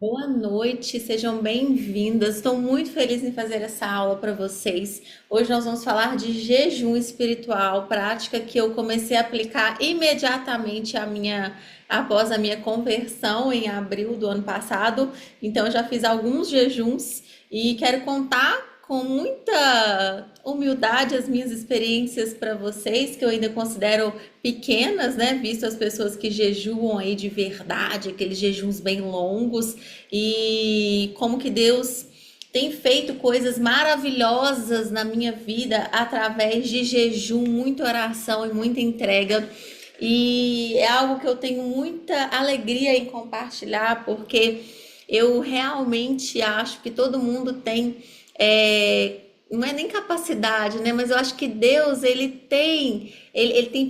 Boa noite, sejam bem-vindas. Estou muito feliz em fazer essa aula para vocês. Hoje nós vamos falar de jejum espiritual, prática que eu comecei a aplicar imediatamente após a minha conversão em abril do ano passado. Então eu já fiz alguns jejuns e quero contar com muita humildade as minhas experiências para vocês, que eu ainda considero pequenas, né? Visto as pessoas que jejuam aí de verdade, aqueles jejuns bem longos, e como que Deus tem feito coisas maravilhosas na minha vida através de jejum, muita oração e muita entrega. E é algo que eu tenho muita alegria em compartilhar, porque eu realmente acho que todo mundo tem, é, não é nem capacidade, né? Mas eu acho que Deus, ele tem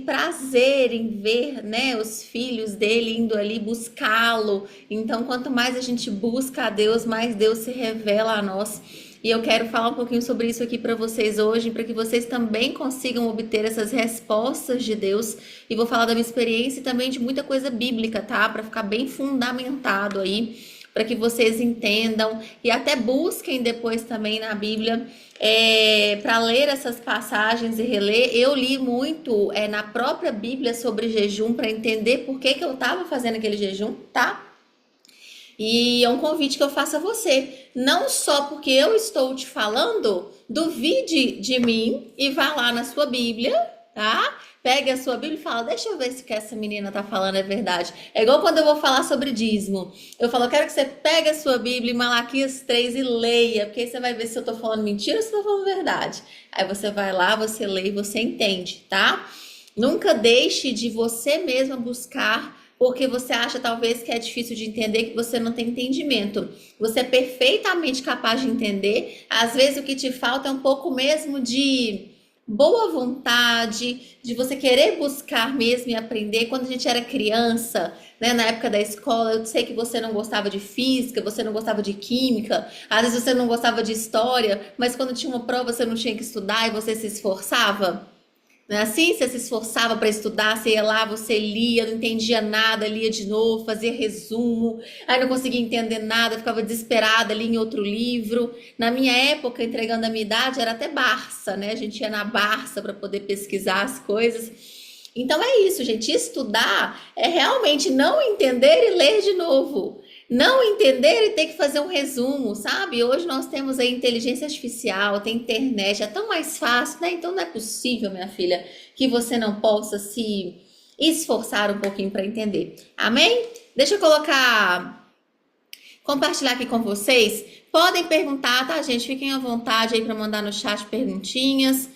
prazer em ver, né, os filhos dele indo ali buscá-lo. Então, quanto mais a gente busca a Deus, mais Deus se revela a nós. E eu quero falar um pouquinho sobre isso aqui para vocês hoje, para que vocês também consigam obter essas respostas de Deus. E vou falar da minha experiência e também de muita coisa bíblica, tá? Para ficar bem fundamentado aí, para que vocês entendam e até busquem depois também na Bíblia, para ler essas passagens e reler. Eu li muito na própria Bíblia sobre jejum para entender por que que eu estava fazendo aquele jejum, tá? E é um convite que eu faço a você. Não só porque eu estou te falando, duvide de mim e vá lá na sua Bíblia, tá? Pegue a sua Bíblia e fala, deixa eu ver se o que essa menina tá falando é verdade. É igual quando eu vou falar sobre dízimo. Eu falo, eu quero que você pegue a sua Bíblia em Malaquias 3 e leia, porque aí você vai ver se eu tô falando mentira ou se eu tô falando verdade. Aí você vai lá, você lê e você entende, tá? Nunca deixe de você mesma buscar porque você acha talvez que é difícil de entender, que você não tem entendimento. Você é perfeitamente capaz de entender. Às vezes o que te falta é um pouco mesmo de boa vontade, de você querer buscar mesmo e aprender. Quando a gente era criança, né, na época da escola, eu sei que você não gostava de física, você não gostava de química, às vezes você não gostava de história, mas quando tinha uma prova você não tinha que estudar e você se esforçava. Não é assim? Você se esforçava para estudar, você ia lá, você lia, não entendia nada, lia de novo, fazia resumo, aí não conseguia entender nada, ficava desesperada ali em outro livro. Na minha época, entregando a minha idade, era até Barça, né? A gente ia na Barça para poder pesquisar as coisas. Então é isso, gente. Estudar é realmente não entender e ler de novo. Não entender e ter que fazer um resumo, sabe? Hoje nós temos a inteligência artificial, tem internet, é tão mais fácil, né? Então não é possível, minha filha, que você não possa se esforçar um pouquinho para entender. Amém? Deixa eu compartilhar aqui com vocês. Podem perguntar, tá, gente? Fiquem à vontade aí para mandar no chat perguntinhas,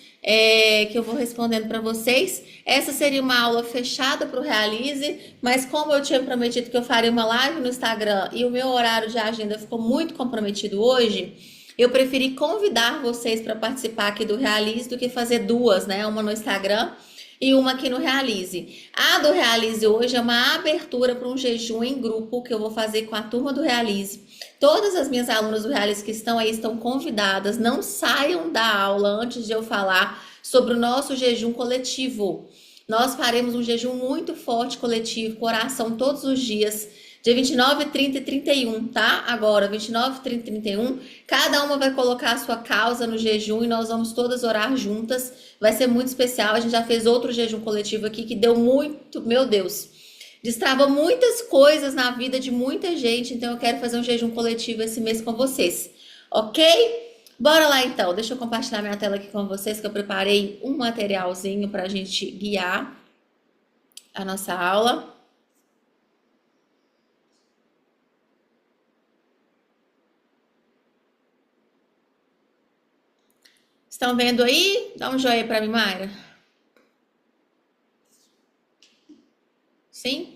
que eu vou respondendo para vocês. Essa seria uma aula fechada para o Realize, mas como eu tinha prometido que eu faria uma live no Instagram e o meu horário de agenda ficou muito comprometido hoje, eu preferi convidar vocês para participar aqui do Realize do que fazer duas, né? Uma no Instagram e uma aqui no Realize. A do Realize hoje é uma abertura para um jejum em grupo que eu vou fazer com a turma do Realize. Todas as minhas alunas do Realize que estão aí estão convidadas. Não saiam da aula antes de eu falar sobre o nosso jejum coletivo. Nós faremos um jejum muito forte coletivo, com oração todos os dias, dia 29, 30 e 31, tá? Agora, 29, 30 e 31, cada uma vai colocar a sua causa no jejum e nós vamos todas orar juntas. Vai ser muito especial. A gente já fez outro jejum coletivo aqui que deu muito, meu Deus, destrava muitas coisas na vida de muita gente. Então eu quero fazer um jejum coletivo esse mês com vocês, ok? Bora lá então. Deixa eu compartilhar minha tela aqui com vocês, que eu preparei um materialzinho para a gente guiar a nossa aula. Estão vendo aí? Dá um joinha para mim, Mayra. Sim?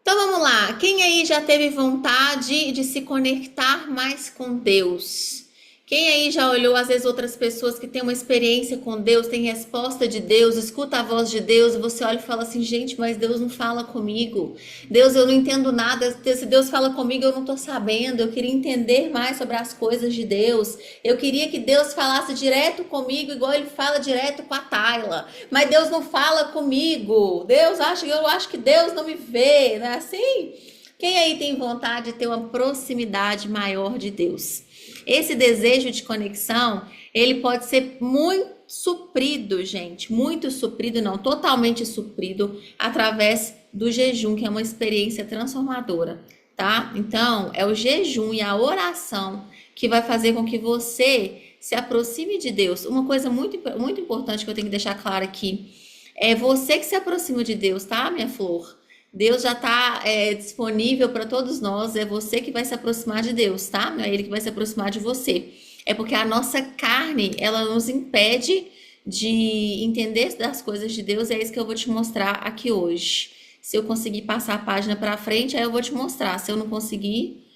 Então vamos lá. Quem aí já teve vontade de se conectar mais com Deus? Quem aí já olhou, às vezes, outras pessoas que têm uma experiência com Deus, tem resposta de Deus, escuta a voz de Deus, e você olha e fala assim, gente, mas Deus não fala comigo. Deus, eu não entendo nada. Se Deus fala comigo, eu não tô sabendo. Eu queria entender mais sobre as coisas de Deus. Eu queria que Deus falasse direto comigo, igual ele fala direto com a Tayla. Mas Deus não fala comigo. Eu acho que Deus não me vê, não é assim? Quem aí tem vontade de ter uma proximidade maior de Deus? Esse desejo de conexão, ele pode ser muito suprido, gente, muito suprido, não, totalmente suprido através do jejum, que é uma experiência transformadora, tá? Então, é o jejum e a oração que vai fazer com que você se aproxime de Deus. Uma coisa muito importante que eu tenho que deixar claro aqui, é você que se aproxima de Deus, tá, minha flor? Deus já está disponível para todos nós, é você que vai se aproximar de Deus, tá? Não é Ele que vai se aproximar de você. É porque a nossa carne, ela nos impede de entender das coisas de Deus, é isso que eu vou te mostrar aqui hoje. Se eu conseguir passar a página para frente, aí eu vou te mostrar. Se eu não conseguir,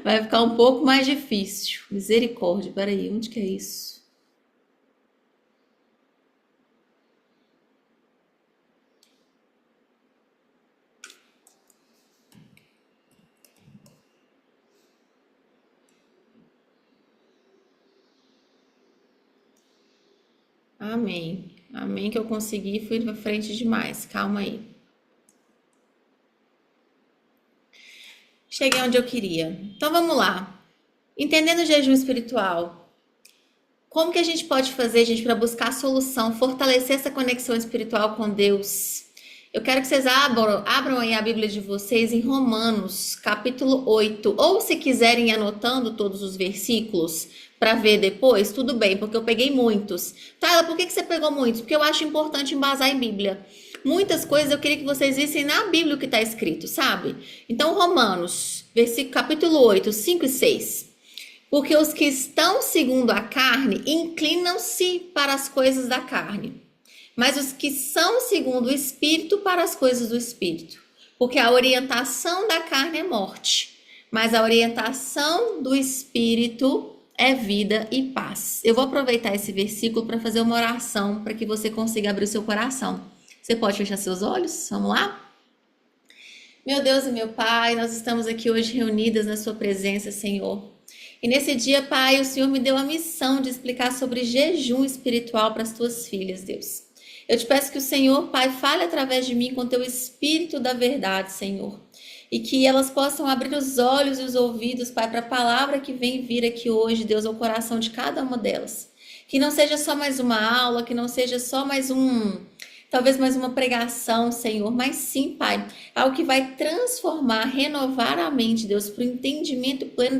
vai ficar um pouco mais difícil. Misericórdia, peraí, onde que é isso? Amém. Amém que eu consegui, fui pra frente demais. Calma aí. Cheguei onde eu queria. Então vamos lá. Entendendo o jejum espiritual, como que a gente pode fazer, gente, para buscar solução, fortalecer essa conexão espiritual com Deus? Eu quero que vocês abram aí a Bíblia de vocês em Romanos, capítulo 8. Ou se quiserem ir anotando todos os versículos para ver depois, tudo bem, porque eu peguei muitos. Taila, por que você pegou muitos? Porque eu acho importante embasar em Bíblia. Muitas coisas eu queria que vocês vissem na Bíblia o que está escrito, sabe? Então, Romanos, capítulo 8, 5 e 6. Porque os que estão segundo a carne inclinam-se para as coisas da carne, mas os que são segundo o Espírito para as coisas do Espírito. Porque a orientação da carne é morte, mas a orientação do Espírito é vida e paz. Eu vou aproveitar esse versículo para fazer uma oração para que você consiga abrir o seu coração. Você pode fechar seus olhos? Vamos lá? Meu Deus e meu Pai, nós estamos aqui hoje reunidas na sua presença, Senhor. E nesse dia, Pai, o Senhor me deu a missão de explicar sobre jejum espiritual para as tuas filhas, Deus. Eu te peço que o Senhor, Pai, fale através de mim com teu Espírito da verdade, Senhor. E que elas possam abrir os olhos e os ouvidos, Pai, para a palavra que vem vir aqui hoje, Deus, ao coração de cada uma delas. Que não seja só mais uma aula, que não seja só talvez mais uma pregação, Senhor, mas sim, Pai, algo que vai transformar, renovar a mente, Deus, para o entendimento pleno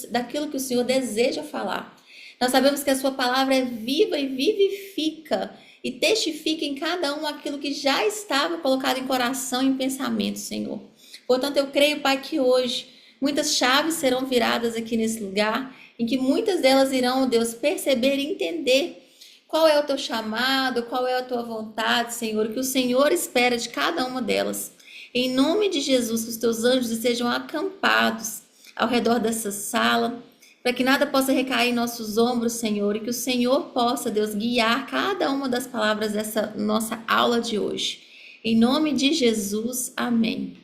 daquilo que o Senhor deseja falar. Nós sabemos que a sua palavra é viva e vivifica e testifica em cada um aquilo que já estava colocado em coração e em pensamento, Senhor. Portanto, eu creio, Pai, que hoje muitas chaves serão viradas aqui nesse lugar, em que muitas delas irão, Deus, perceber e entender qual é o teu chamado, qual é a tua vontade, Senhor, o que o Senhor espera de cada uma delas. Em nome de Jesus, que os teus anjos estejam acampados ao redor dessa sala, para que nada possa recair em nossos ombros, Senhor, e que o Senhor possa, Deus, guiar cada uma das palavras dessa nossa aula de hoje. Em nome de Jesus, amém.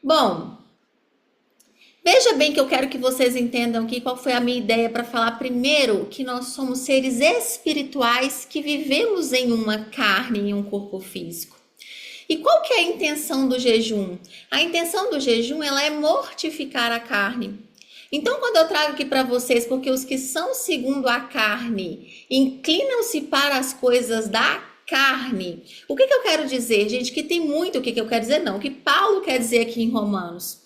Bom, veja bem que eu quero que vocês entendam aqui qual foi a minha ideia para falar primeiro que nós somos seres espirituais que vivemos em uma carne, em um corpo físico. E qual que é a intenção do jejum? A intenção do jejum, ela é mortificar a carne. Então, quando eu trago aqui para vocês, porque os que são segundo a carne inclinam-se para as coisas da carne. O que eu quero dizer, gente? Que tem muito o que eu quero dizer, não. O que Paulo quer dizer aqui em Romanos?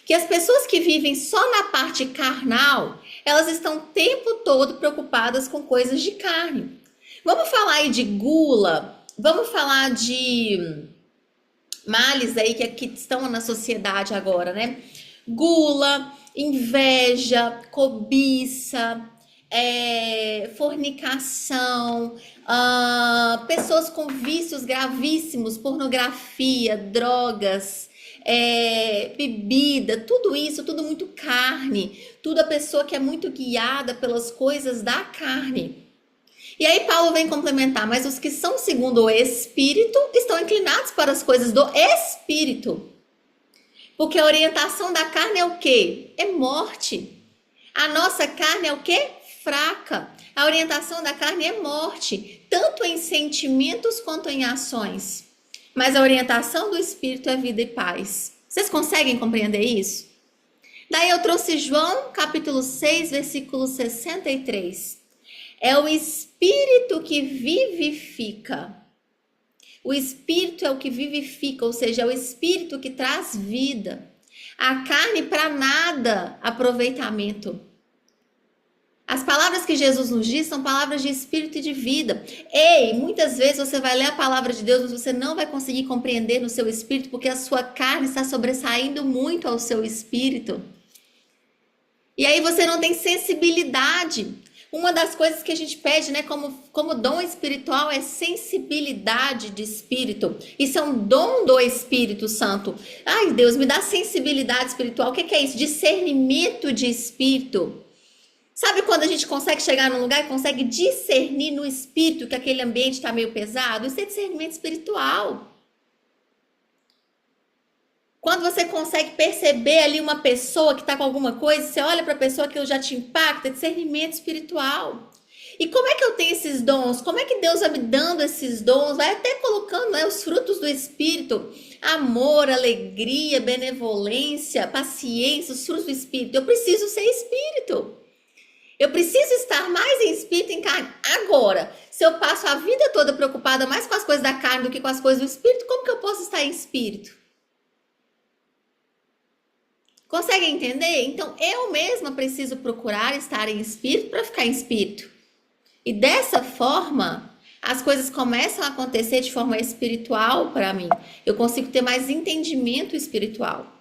Que as pessoas que vivem só na parte carnal, elas estão o tempo todo preocupadas com coisas de carne. Vamos falar aí de gula, vamos falar de males aí que estão na sociedade agora, né? Gula, inveja, cobiça, fornicação, pessoas com vícios gravíssimos, pornografia, drogas, bebida, tudo isso, tudo muito carne, tudo a pessoa que é muito guiada pelas coisas da carne. E aí Paulo vem complementar, mas os que são segundo o Espírito estão inclinados para as coisas do Espírito. Porque a orientação da carne é o quê? É morte. A nossa carne é o quê? Fraca. A orientação da carne é morte, tanto em sentimentos quanto em ações. Mas a orientação do Espírito é vida e paz. Vocês conseguem compreender isso? Daí eu trouxe João, capítulo 6, versículo 63. É o Espírito que vivifica. O Espírito é o que vivifica, ou seja, é o Espírito que traz vida. A carne para nada aproveitamento. As palavras que Jesus nos diz são palavras de espírito e de vida. Ei, muitas vezes você vai ler a palavra de Deus, mas você não vai conseguir compreender no seu espírito, porque a sua carne está sobressaindo muito ao seu espírito. E aí você não tem sensibilidade. Uma das coisas que a gente pede, né, como dom espiritual é sensibilidade de espírito. Isso é um dom do Espírito Santo. Ai, Deus, me dá sensibilidade espiritual. O que é isso? Discernimento de espírito. Sabe quando a gente consegue chegar num lugar e consegue discernir no espírito que aquele ambiente está meio pesado? Isso é discernimento espiritual. Quando você consegue perceber ali uma pessoa que está com alguma coisa, você olha para a pessoa que já te impacta, é discernimento espiritual. E como é que eu tenho esses dons? Como é que Deus vai me dando esses dons? Vai até colocando, né, os frutos do Espírito. Amor, alegria, benevolência, paciência, os frutos do Espírito. Eu preciso ser Espírito. Eu preciso estar mais em espírito e em carne. Agora, se eu passo a vida toda preocupada mais com as coisas da carne do que com as coisas do espírito, como que eu posso estar em espírito? Conseguem entender? Então, eu mesma preciso procurar estar em espírito para ficar em espírito. E dessa forma, as coisas começam a acontecer de forma espiritual para mim. Eu consigo ter mais entendimento espiritual.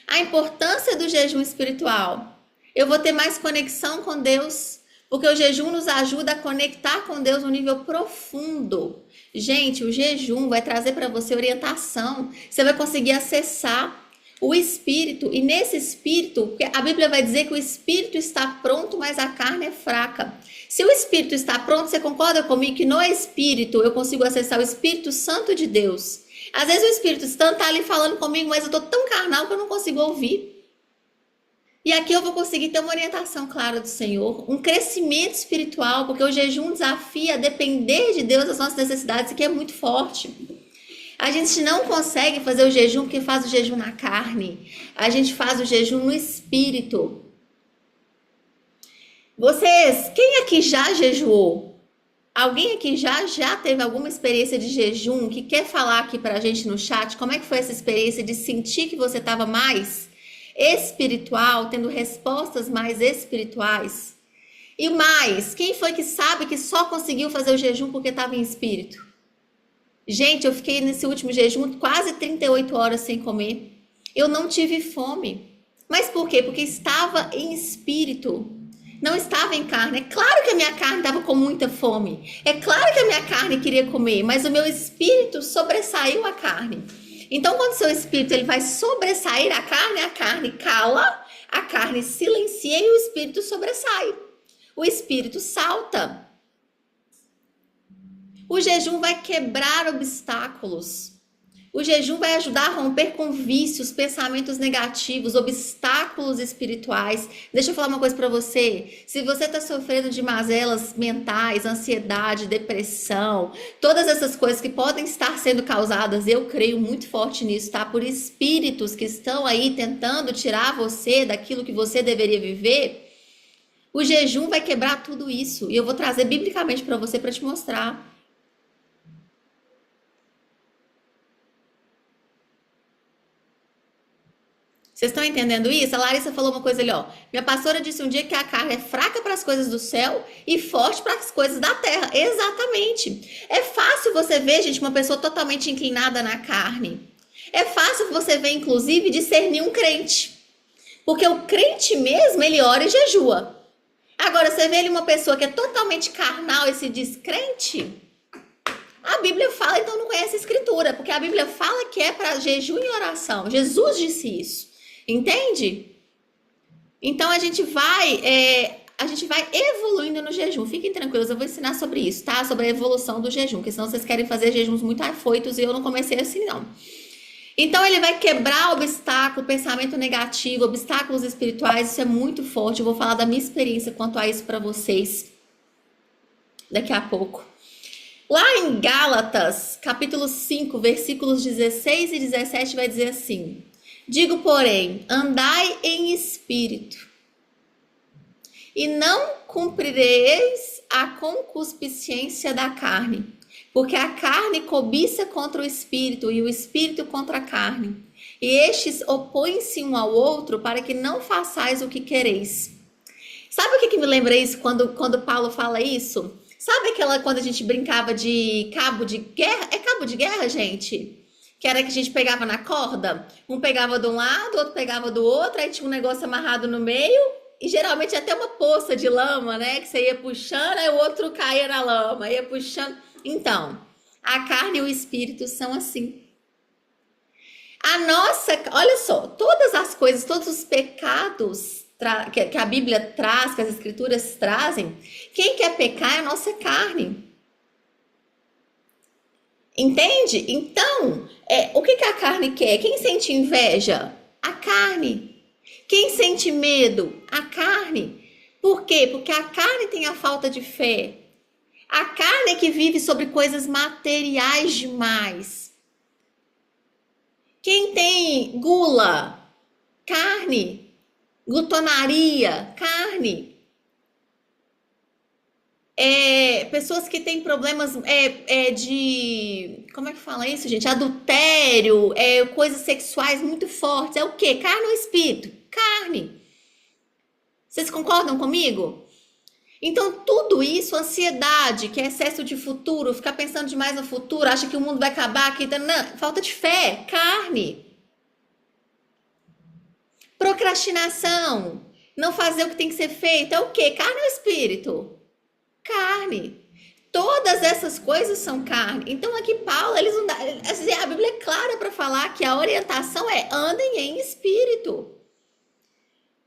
A importância do jejum espiritual. Eu vou ter mais conexão com Deus, porque o jejum nos ajuda a conectar com Deus no nível profundo. Gente, o jejum vai trazer para você orientação. Você vai conseguir acessar o espírito. E nesse espírito, a Bíblia vai dizer que o espírito está pronto, mas a carne é fraca. Se o espírito está pronto, você concorda comigo que no espírito eu consigo acessar o Espírito Santo de Deus? Às vezes o Espírito Santo está ali falando comigo, mas eu estou tão carnal que eu não consigo ouvir. E aqui eu vou conseguir ter uma orientação clara do Senhor, um crescimento espiritual, porque o jejum desafia a depender de Deus das nossas necessidades, que é muito forte. A gente não consegue fazer o jejum porque faz o jejum na carne. A gente faz o jejum no espírito. Vocês, quem aqui já jejuou? Alguém aqui já teve alguma experiência de jejum que quer falar aqui pra gente no chat? Como é que foi essa experiência de sentir que você estava mais espiritual, tendo respostas mais espirituais? E mais, quem foi que sabe que só conseguiu fazer o jejum porque estava em espírito? Gente, eu fiquei nesse último jejum quase 38 horas sem comer. Eu não tive fome. Mas por quê? Porque estava em espírito. Não estava em carne. É claro que a minha carne estava com muita fome. É claro que a minha carne queria comer, mas o meu espírito sobressaiu a carne. Então, quando o seu espírito ele vai sobressair a carne cala, a carne silencia e o espírito sobressai. O espírito salta. O jejum vai quebrar obstáculos. O jejum vai ajudar a romper com vícios, pensamentos negativos, obstáculos espirituais. Deixa eu falar uma coisa para você. Se você está sofrendo de mazelas mentais, ansiedade, depressão, todas essas coisas que podem estar sendo causadas, eu creio muito forte nisso, tá? Por espíritos que estão aí tentando tirar você daquilo que você deveria viver, o jejum vai quebrar tudo isso. E eu vou trazer biblicamente para você para te mostrar. Vocês estão entendendo isso? A Larissa falou uma coisa ali, ó. Minha pastora disse um dia que a carne é fraca para as coisas do céu e forte para as coisas da terra. Exatamente. É fácil você ver, gente, uma pessoa totalmente inclinada na carne. É fácil você ver, inclusive, discernir um crente. Porque o crente mesmo, ele ora e jejua. Agora, você vê ali uma pessoa que é totalmente carnal e se diz crente? A Bíblia fala, então não conhece a Escritura. Porque a Bíblia fala que é para jejum e oração. Jesus disse isso. Entende? Então a gente vai evoluindo no jejum. Fiquem tranquilos, eu vou ensinar sobre isso, tá? Sobre a evolução do jejum, porque senão vocês querem fazer jejuns muito afoitos e eu não comecei assim, não. Então ele vai quebrar obstáculo, pensamento negativo, obstáculos espirituais, isso é muito forte. Eu vou falar da minha experiência quanto a isso para vocês daqui a pouco. Lá em Gálatas, capítulo 5, versículos 16 e 17, vai dizer assim: digo, porém, andai em espírito, e não cumprireis a concupiscência da carne, porque a carne cobiça contra o espírito, e o espírito contra a carne. E estes opõem-se um ao outro, para que não façais o que quereis. Sabe o que me lembra isso quando Paulo fala isso? Sabe aquela quando a gente brincava de cabo de guerra? É cabo de guerra, gente? Que era que a gente pegava na corda? Um pegava de um lado, outro pegava do outro, aí tinha um negócio amarrado no meio, e geralmente até uma poça de lama, né? Que você ia puxando, aí o outro caía na lama, ia puxando. Então, a carne e o espírito são assim. A nossa, olha só, todas as coisas, todos os pecados que a Bíblia traz, que as Escrituras trazem, quem quer pecar é a nossa carne. Entende? Então, o que a carne quer? Quem sente inveja? A carne. Quem sente medo? A carne. Por quê? Porque a carne tem a falta de fé. A carne é que vive sobre coisas materiais demais. Quem tem gula? Carne. Glutonaria? Carne. Pessoas que têm problemas de... Como é que fala isso, gente? Adultério, coisas sexuais muito fortes. É o quê? Carne ou espírito? Carne. Vocês concordam comigo? Então, tudo isso, ansiedade, que é excesso de futuro, ficar pensando demais no futuro, acha que o mundo vai acabar, não, falta de fé, carne. Procrastinação, não fazer o que tem que ser feito, é o quê? Carne ou espírito? Carne. Todas essas coisas são carne. Então, aqui Paulo, eles não dá, a Bíblia é clara para falar que a orientação é andem em espírito.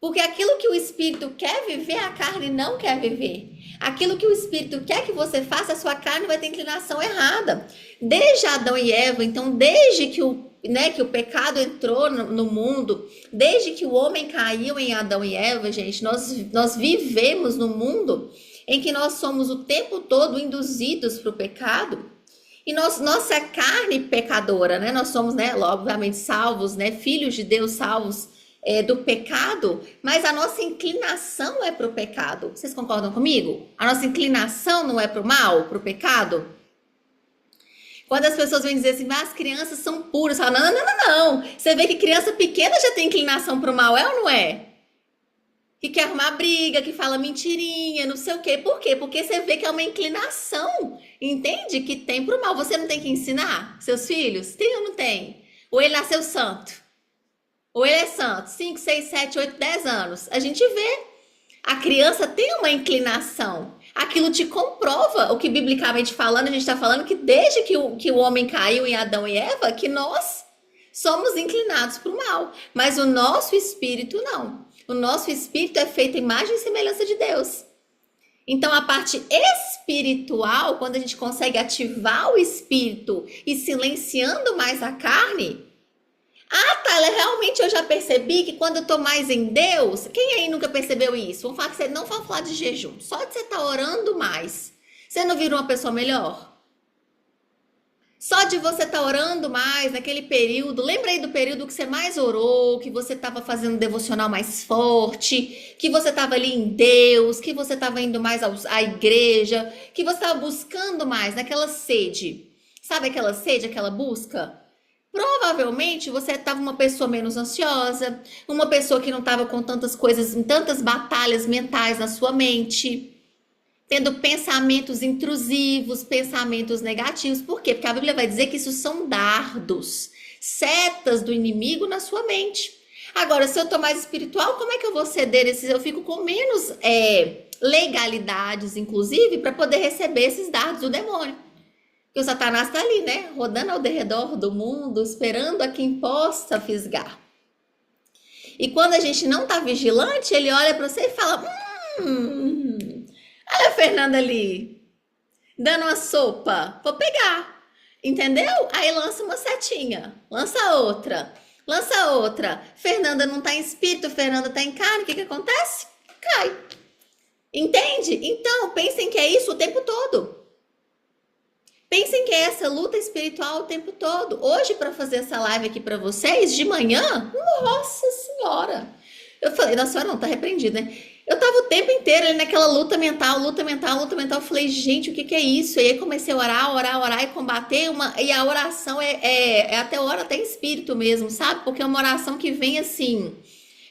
Porque aquilo que o espírito quer viver, a carne não quer viver. Aquilo que o espírito quer que você faça, a sua carne vai ter inclinação errada. Desde Adão e Eva, então, desde que o pecado entrou no mundo, desde que o homem caiu em Adão e Eva, gente, nós vivemos num mundo em que nós somos o tempo todo induzidos para o pecado. E nossa carne pecadora, né? Nós somos, né, obviamente, salvos, né? Filhos de Deus salvos do pecado, mas a nossa inclinação é para o pecado. Vocês concordam comigo? A nossa inclinação não é para o mal, para o pecado? Quando as pessoas vêm dizer assim, as crianças são puras, fala, não. Você vê que criança pequena já tem inclinação para o mal, é ou não é? Que quer arrumar briga, que fala mentirinha, não sei o quê. Por quê? Porque você vê que é uma inclinação, entende? Que tem para o mal. Você não tem que ensinar seus filhos? Tem ou não tem? Ou ele nasceu santo? Ou ele é santo, 5, 6, 7, 8, 10 anos. A gente vê. A criança tem uma inclinação. Aquilo te comprova o que, biblicamente falando, a gente está falando que desde que o homem caiu em Adão e Eva, que nós somos inclinados para o mal. Mas o nosso espírito não. O nosso espírito é feito imagem e semelhança de Deus. Então, a parte espiritual, quando a gente consegue ativar o espírito e silenciando mais a carne... realmente eu já percebi que quando eu tô mais em Deus, quem aí nunca percebeu isso? Vamos falar que você não vai falar de jejum, só de você estar orando mais, você não vira uma pessoa melhor? Só de você estar orando mais naquele período, lembra aí do período que você mais orou, que você estava fazendo um devocional mais forte, que você estava ali em Deus, que você estava indo mais à igreja, que você estava buscando mais naquela sede, sabe aquela sede, aquela busca? Provavelmente você estava uma pessoa menos ansiosa, uma pessoa que não estava com tantas coisas, tantas batalhas mentais na sua mente, tendo pensamentos intrusivos, pensamentos negativos. Por quê? Porque a Bíblia vai dizer que isso são dardos, setas do inimigo na sua mente. Agora, se eu estou mais espiritual, como é que eu vou ceder esses? Eu fico com menos legalidades, inclusive, para poder receber esses dardos do demônio. Porque o Satanás está ali, né? Rodando ao redor do mundo, esperando a quem possa fisgar. E quando a gente não está vigilante, ele olha para você e fala, olha a Fernanda ali, dando uma sopa, vou pegar, entendeu? Aí lança uma setinha, lança outra. Fernanda não está em espírito, Fernanda está em carne, o que acontece? Cai. Entende? Então, pensem que é isso o tempo todo. Pensem que é essa luta espiritual o tempo todo. Hoje, para fazer essa live aqui para vocês, de manhã, nossa senhora. Eu falei, nossa senhora não, tá repreendido, né? Eu tava o tempo inteiro ali naquela luta mental, luta mental, luta mental. Eu falei, gente, o que que é isso? E aí comecei a orar, orar, orar e combater uma. E a oração é até hora, até em espírito mesmo, sabe? Porque é uma oração que vem assim.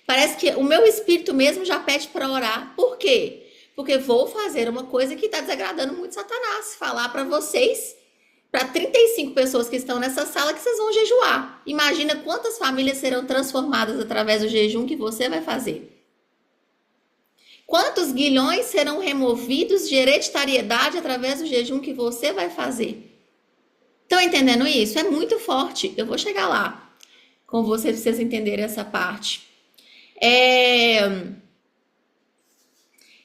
Parece que o meu espírito mesmo já pede para orar. Por quê? Porque vou fazer uma coisa que está desagradando muito Satanás. Falar para vocês, para 35 pessoas que estão nessa sala, que vocês vão jejuar. Imagina quantas famílias serão transformadas através do jejum que você vai fazer. Quantos guilhões serão removidos de hereditariedade através do jejum que você vai fazer? Estão entendendo isso? É muito forte. Eu vou chegar lá com vocês, pra vocês entenderem essa parte.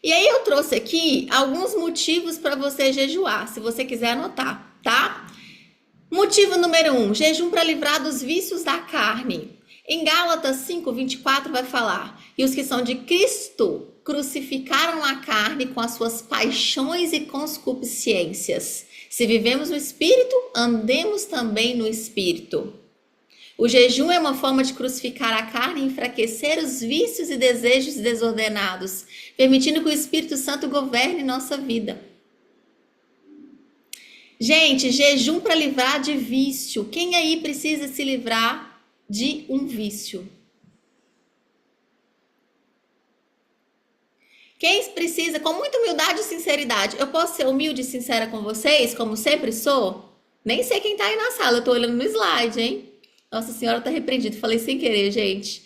E aí eu trouxe aqui alguns motivos para você jejuar, se você quiser anotar, tá? Motivo número 1, jejum para livrar dos vícios da carne. Em Gálatas 5:24 vai falar: e os que são de Cristo crucificaram a carne com as suas paixões e concupiscências. Se vivemos no Espírito, andemos também no Espírito. O jejum é uma forma de crucificar a carne e enfraquecer os vícios e desejos desordenados, permitindo que o Espírito Santo governe nossa vida. Gente, jejum para livrar de vício. Quem aí precisa se livrar de um vício? Quem precisa, com muita humildade e sinceridade, eu posso ser humilde e sincera com vocês, como sempre sou? Nem sei quem tá aí na sala, eu tô olhando no slide, hein? Nossa Senhora tá repreendido. Falei sem querer, gente.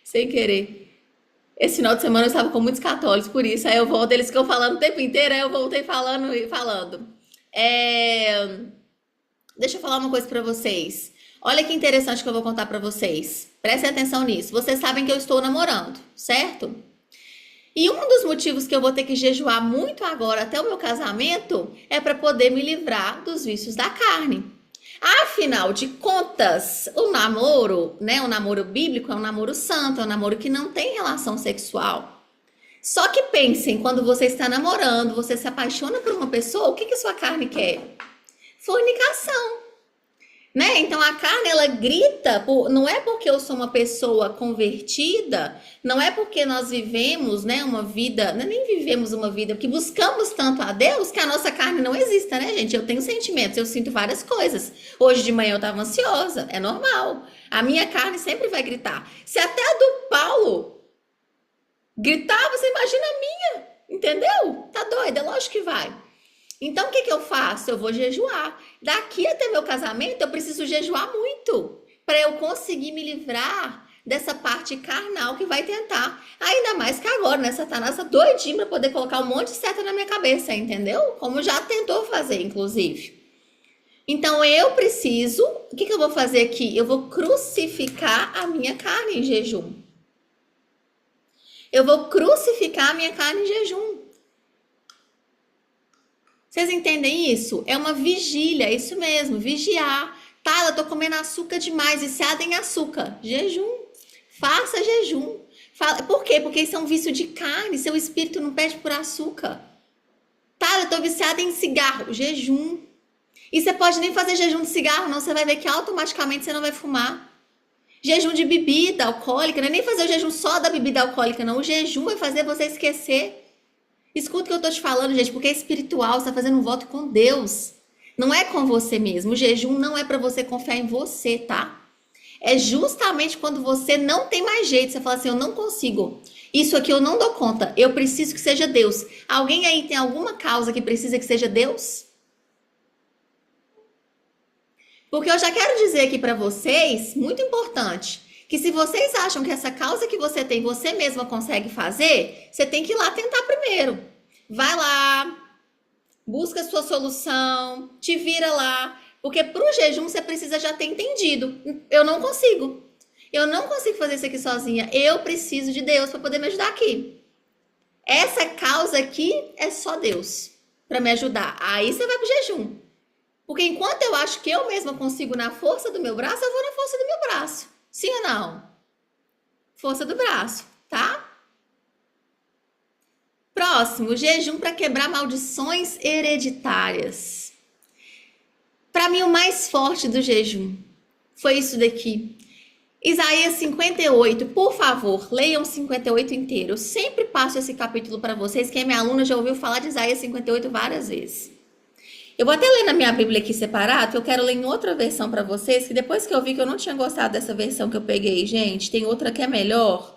Sem querer. Esse final de semana eu estava com muitos católicos, por isso. Aí eu volto, eles ficam falando o tempo inteiro, aí eu voltei falando e falando. Deixa eu falar uma coisa pra vocês. Olha que interessante que eu vou contar pra vocês. Prestem atenção nisso. Vocês sabem que eu estou namorando, certo? E um dos motivos que eu vou ter que jejuar muito agora até o meu casamento é para poder me livrar dos vícios da carne. Afinal de contas, o namoro, né, o namoro bíblico é um namoro santo, é um namoro que não tem relação sexual. Só que pensem, quando você está namorando, você se apaixona por uma pessoa, o que que sua carne quer? Fornicação. Né? Então a carne ela grita, não é porque eu sou uma pessoa convertida, não é porque nós vivemos, né, uma vida, nem vivemos uma vida, porque buscamos tanto a Deus que a nossa carne não exista, né, gente? Eu tenho sentimentos, eu sinto várias coisas. Hoje de manhã eu estava ansiosa, é normal. A minha carne sempre vai gritar. Se até a do Paulo gritar, você imagina a minha, entendeu? Tá doida? É lógico que vai. Então, o que que eu faço? Eu vou jejuar. Daqui até meu casamento, eu preciso jejuar muito para eu conseguir me livrar dessa parte carnal que vai tentar. Ainda mais que agora, né? Satanás tá doidinho para poder colocar um monte de seta na minha cabeça, entendeu? Como já tentou fazer, inclusive. Então, eu preciso... O que que eu vou fazer aqui? Eu vou crucificar a minha carne em jejum. Eu vou crucificar a minha carne em jejum. Vocês entendem isso? É uma vigília, é isso mesmo, vigiar. Tá, eu tô comendo açúcar demais, viciada em açúcar. Jejum. Faça jejum. Por quê? Porque isso é um vício de carne, seu espírito não pede por açúcar. Tá, eu tô viciada em cigarro. Jejum. E você pode nem fazer jejum de cigarro, não, você vai ver que automaticamente você não vai fumar. Jejum de bebida alcoólica, não é nem fazer o jejum só da bebida alcoólica, não. O jejum vai fazer você esquecer. Escuta o que eu tô te falando, gente, porque é espiritual, você tá fazendo um voto com Deus. Não é com você mesmo. O jejum não é para você confiar em você, tá? É justamente quando você não tem mais jeito, você fala assim, eu não consigo. Isso aqui eu não dou conta, eu preciso que seja Deus. Alguém aí tem alguma causa que precisa que seja Deus? Porque eu já quero dizer aqui para vocês, muito importante, que se vocês acham que essa causa que você tem, você mesma consegue fazer, você tem que ir lá tentar primeiro. Vai lá, busca a sua solução, te vira lá. Porque pro jejum você precisa já ter entendido. Eu não consigo. Eu não consigo fazer isso aqui sozinha. Eu preciso de Deus para poder me ajudar aqui. Essa causa aqui é só Deus para me ajudar. Aí você vai pro jejum. Porque enquanto eu acho que eu mesma consigo na força do meu braço, eu vou na força do meu braço. Sim ou não? Força do braço, tá? Próximo, jejum para quebrar maldições hereditárias. Para mim, o mais forte do jejum foi isso daqui. Isaías 58, por favor, leiam 58 inteiro. Eu sempre passo esse capítulo para vocês. Quem é minha aluna já ouviu falar de Isaías 58 várias vezes. Eu vou até ler na minha Bíblia aqui separado, que eu quero ler em outra versão para vocês, que depois que eu vi que eu não tinha gostado dessa versão que eu peguei, gente, tem outra que é melhor.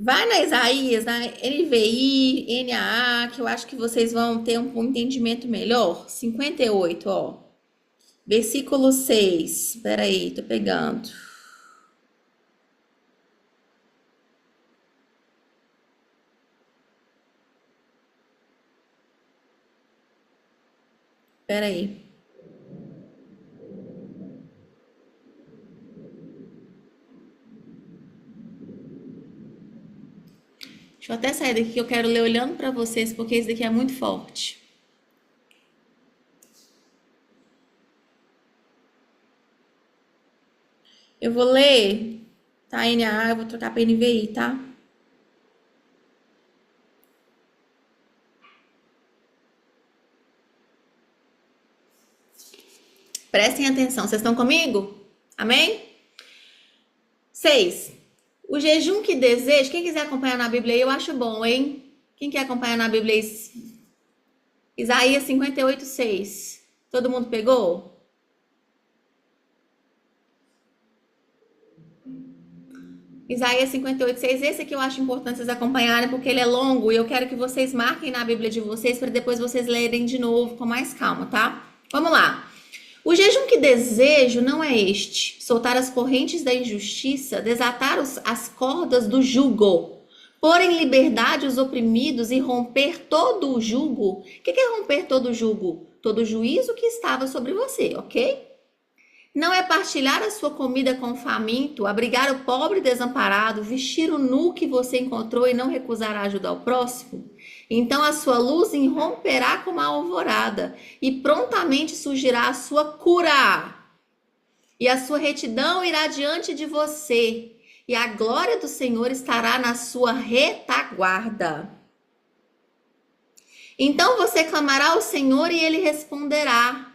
Vai na Isaías, na NVI, NAA, que eu acho que vocês vão ter um entendimento melhor. 58, ó. Versículo 6. Espera aí, tô pegando. Espera aí. Deixa eu até sair daqui que eu quero ler olhando para vocês, porque esse daqui é muito forte. Eu vou ler, tá? NA, eu vou trocar para NVI, tá? Prestem atenção, vocês estão comigo? Amém? 6. O jejum que deseja, quem quiser acompanhar na Bíblia aí, eu acho bom, hein? Quem quer acompanhar na Bíblia aí? Isaías 58, 6. Todo mundo pegou? Isaías 58, 6. Esse aqui eu acho importante vocês acompanharem, porque ele é longo e eu quero que vocês marquem na Bíblia de vocês para depois vocês lerem de novo com mais calma, tá? Vamos lá. O jejum que desejo não é este: soltar as correntes da injustiça, desatar as cordas do jugo, pôr em liberdade os oprimidos e romper todo o jugo. O que é romper todo o jugo? Todo o juízo que estava sobre você, ok? Não é partilhar a sua comida com o faminto, abrigar o pobre desamparado, vestir o nu que você encontrou e não recusar a ajuda ao próximo? Então a sua luz irromperá como a alvorada e prontamente surgirá a sua cura. E a sua retidão irá diante de você, e a glória do Senhor estará na sua retaguarda. Então você clamará ao Senhor e ele responderá.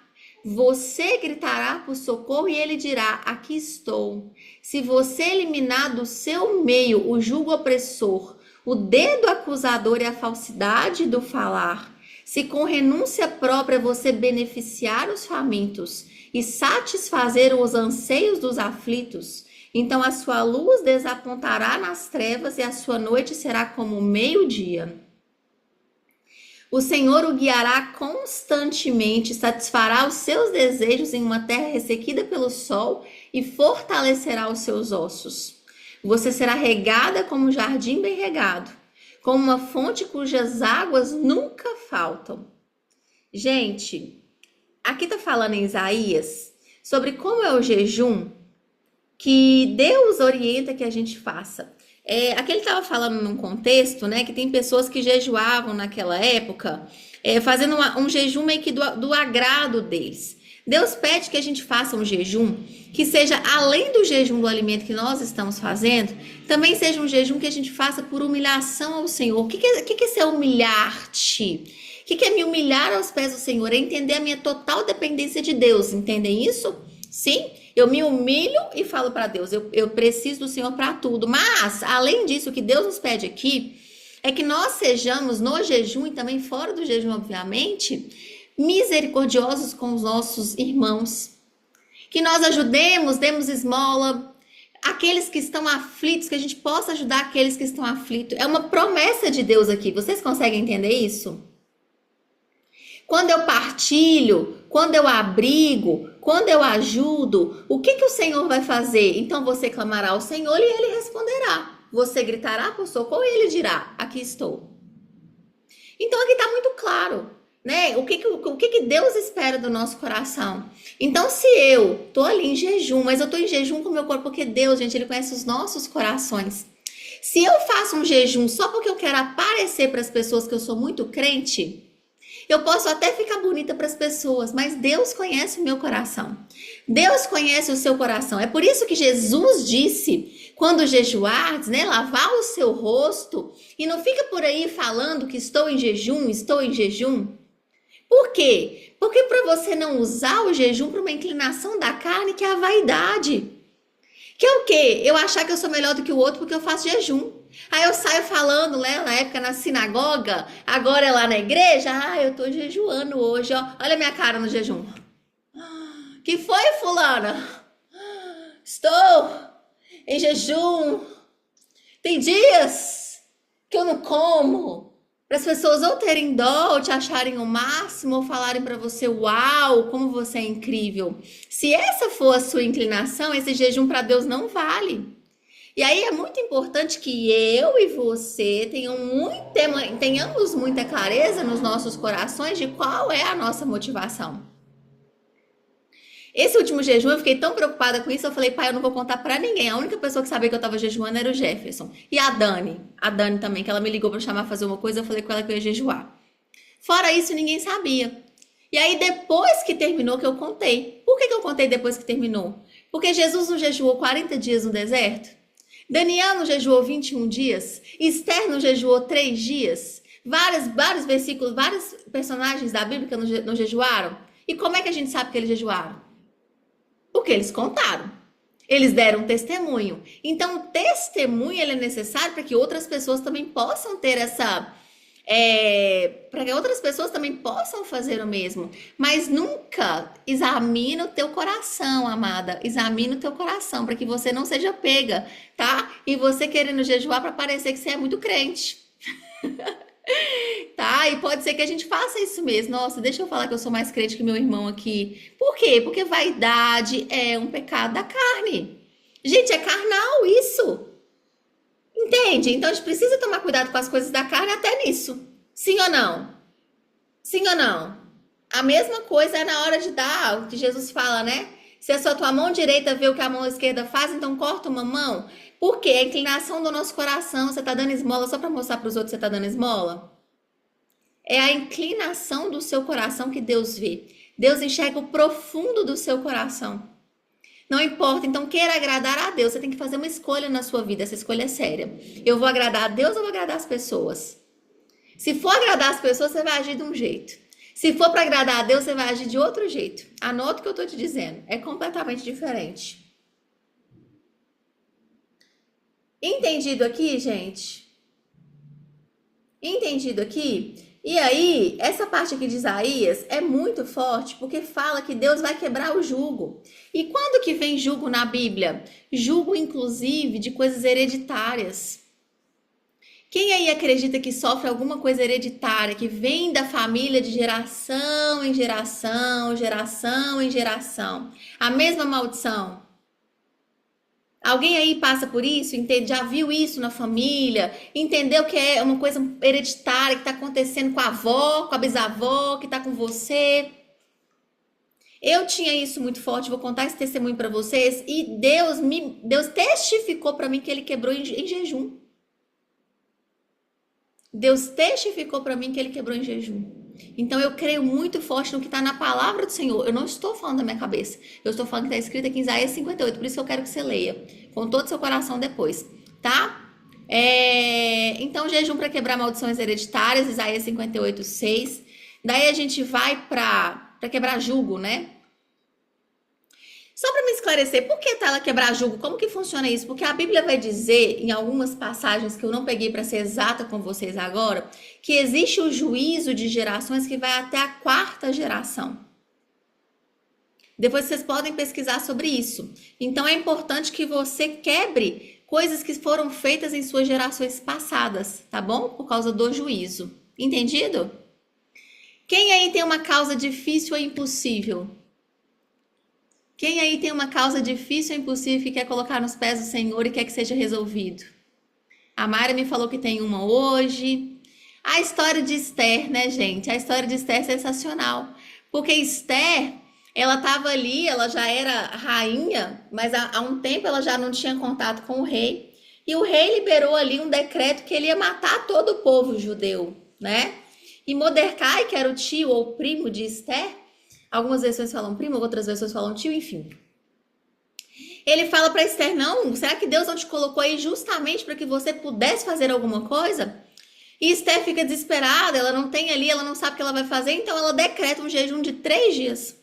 Você gritará por socorro e ele dirá: aqui estou. Se você eliminar do seu meio o jugo opressor, o dedo acusador e a falsidade do falar, se com renúncia própria você beneficiar os famintos e satisfazer os anseios dos aflitos, então a sua luz desapontará nas trevas e a sua noite será como o meio-dia. O Senhor o guiará constantemente, satisfará os seus desejos em uma terra ressequida pelo sol e fortalecerá os seus ossos. Você será regada como um jardim bem regado, como uma fonte cujas águas nunca faltam. Gente, aqui está falando em Isaías sobre como é o jejum que Deus orienta que a gente faça. Aqui ele estava falando num contexto, né, que tem pessoas que jejuavam naquela época, fazendo um jejum meio que do agrado deles. Deus pede que a gente faça um jejum que seja além do jejum do alimento que nós estamos fazendo, também seja um jejum que a gente faça por humilhação ao Senhor. O que é ser humilhar-te? O que é me humilhar aos pés do Senhor? É entender a minha total dependência de Deus. Entendem isso? Sim? Eu me humilho e falo para Deus, eu preciso do Senhor para tudo. Mas, além disso, o que Deus nos pede aqui é que nós sejamos no jejum e também fora do jejum, obviamente, misericordiosos com os nossos irmãos. Que nós ajudemos, demos esmola, aqueles que estão aflitos, que a gente possa ajudar aqueles que estão aflitos. É uma promessa de Deus aqui. Vocês conseguem entender isso? Quando eu partilho, quando eu abrigo, quando eu ajudo, o que o Senhor vai fazer? Então você clamará ao Senhor e ele responderá. Você gritará por socorro e ele dirá: aqui estou. Então aqui está muito claro, né? O que Deus espera do nosso coração. Então se eu tô ali em jejum, mas eu tô em jejum com o meu corpo, porque Deus, gente, ele conhece os nossos corações. Se eu faço um jejum só porque eu quero aparecer para as pessoas que eu sou muito crente, eu posso até ficar bonita para as pessoas, mas Deus conhece o meu coração. Deus conhece o seu coração. É por isso que Jesus disse, quando jejuardes, né, lavar o seu rosto, e não fica por aí falando que estou em jejum, Por quê? Porque para você não usar o jejum para uma inclinação da carne, que é a vaidade. Que é o quê? Eu achar que eu sou melhor do que o outro porque eu faço jejum. Aí eu saio falando, né, na época na sinagoga, agora é lá na igreja, eu tô jejuando hoje, ó. Olha a minha cara no jejum. Que foi, fulana? Estou em jejum. Tem dias que eu não como. Para as pessoas ou terem dó, ou te acharem o máximo, ou falarem para você, uau, como você é incrível. Se essa for a sua inclinação, esse jejum para Deus não vale. E aí é muito importante que eu e você tenhamos muita clareza nos nossos corações de qual é a nossa motivação. Esse último jejum eu fiquei tão preocupada com isso, eu falei, pai, eu não vou contar pra ninguém. A única pessoa que sabia que eu tava jejuando era o Jefferson. E a Dani também, que ela me ligou pra chamar fazer uma coisa, eu falei com ela que eu ia jejuar. Fora isso, ninguém sabia. E aí, depois que terminou, que eu contei. Por que eu contei depois que terminou? Porque Jesus não jejuou 40 dias no deserto? Daniel não jejuou 21 dias? Esther não jejuou 3 dias? Vários versículos, vários personagens da Bíblia que não jejuaram? E como é que a gente sabe que eles jejuaram? Porque eles contaram. Eles deram testemunho. Então, o testemunho ele é necessário para que outras pessoas também possam ter essa... para que outras pessoas também possam fazer o mesmo. Mas nunca examina o teu coração, amada. Examina o teu coração, para que você não seja pega, tá? E você querendo jejuar para parecer que você é muito crente. Tá? E pode ser que a gente faça isso mesmo. Nossa, deixa eu falar que eu sou mais crente que meu irmão aqui. Por quê? Porque vaidade é um pecado da carne. Gente, é carnal isso. Entende? Então a gente precisa tomar cuidado com as coisas da carne até nisso. Sim ou não? Sim ou não? A mesma coisa é na hora de dar, o que Jesus fala, né? Se a sua tua mão direita vê o que a mão esquerda faz, então corta uma mão. Por quê? A inclinação do nosso coração. Você tá dando esmola só para mostrar para os outros que você tá dando esmola? É a inclinação do seu coração que Deus vê. Deus enxerga o profundo do seu coração. Não importa, então queira agradar a Deus. Você tem que fazer uma escolha na sua vida. Essa escolha é séria. Eu vou agradar a Deus ou vou agradar as pessoas? Se for agradar as pessoas, você vai agir de um jeito. Se for para agradar a Deus, você vai agir de outro jeito. Anota o que eu tô te dizendo. É completamente diferente. Entendido aqui, gente? Entendido aqui? E aí, essa parte aqui de Isaías é muito forte porque fala que Deus vai quebrar o jugo. E quando que vem jugo na Bíblia? Jugo, inclusive, de coisas hereditárias. Quem aí acredita que sofre alguma coisa hereditária, que vem da família de geração em geração, geração em geração? A mesma maldição. Alguém aí passa por isso? Já viu isso na família? Entendeu que é uma coisa hereditária que está acontecendo com a avó, com a bisavó, que está com você? Eu tinha isso muito forte, vou contar esse testemunho para vocês. E Deus testificou para mim que ele quebrou em jejum. Deus testificou para mim que ele quebrou em jejum. Então eu creio muito forte no que está na palavra do Senhor. Eu não estou falando da minha cabeça. Eu estou falando que está escrito aqui em Isaías 58. Por isso que eu quero que você leia com todo o seu coração depois, tá? Então jejum para quebrar maldições hereditárias, Isaías 58, 6. Daí a gente vai para quebrar jugo, né? Só para me esclarecer, por que ela quebrar jugo? Como que funciona isso? Porque a Bíblia vai dizer, em algumas passagens que eu não peguei para ser exata com vocês agora, que existe o juízo de gerações que vai até a 4ª geração. Depois vocês podem pesquisar sobre isso. Então é importante que você quebre coisas que foram feitas em suas gerações passadas, tá bom? Por causa do juízo. Entendido? Quem aí tem uma causa difícil ou impossível? Quem aí tem uma causa difícil ou impossível que quer colocar nos pés do Senhor e quer que seja resolvido? A Mayra me falou que tem uma hoje. A história de Esther, né, gente? A história de Esther é sensacional. Porque Esther, ela estava ali, ela já era rainha, mas há um tempo ela já não tinha contato com o rei. E o rei liberou ali um decreto que ele ia matar todo o povo judeu, né? E Mordecai, que era o tio ou primo de Esther, algumas versões falam primo, outras versões falam tio, enfim. Ele fala para Esther, não, será que Deus não te colocou aí justamente para que você pudesse fazer alguma coisa? E Esther fica desesperada, ela não tem ali, ela não sabe o que ela vai fazer, então ela decreta um jejum de 3 dias.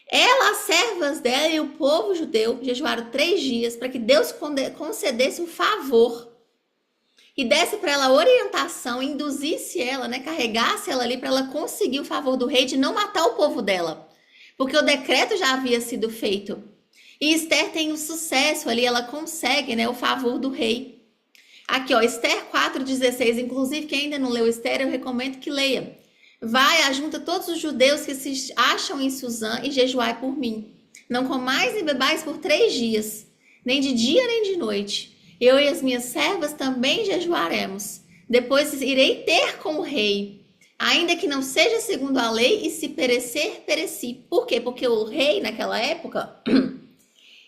Ela, as servas dela e o povo judeu jejuaram 3 dias para que Deus concedesse um favor e desse para ela orientação, induzisse ela, né, carregasse ela ali para ela conseguir o favor do rei de não matar o povo dela, porque o decreto já havia sido feito. E Esther tem o sucesso ali, ela consegue, né, o favor do rei. Aqui, ó, Esther 4,16, inclusive quem ainda não leu Esther, eu recomendo que leia. Vai, ajunta todos os judeus que se acham em Suzã e jejuai por mim. Não comais nem bebais por 3 dias, nem de dia nem de noite. Eu e as minhas servas também jejuaremos. Depois irei ter com o rei, ainda que não seja segundo a lei, e se perecer, pereci. Por quê? Porque o rei, naquela época,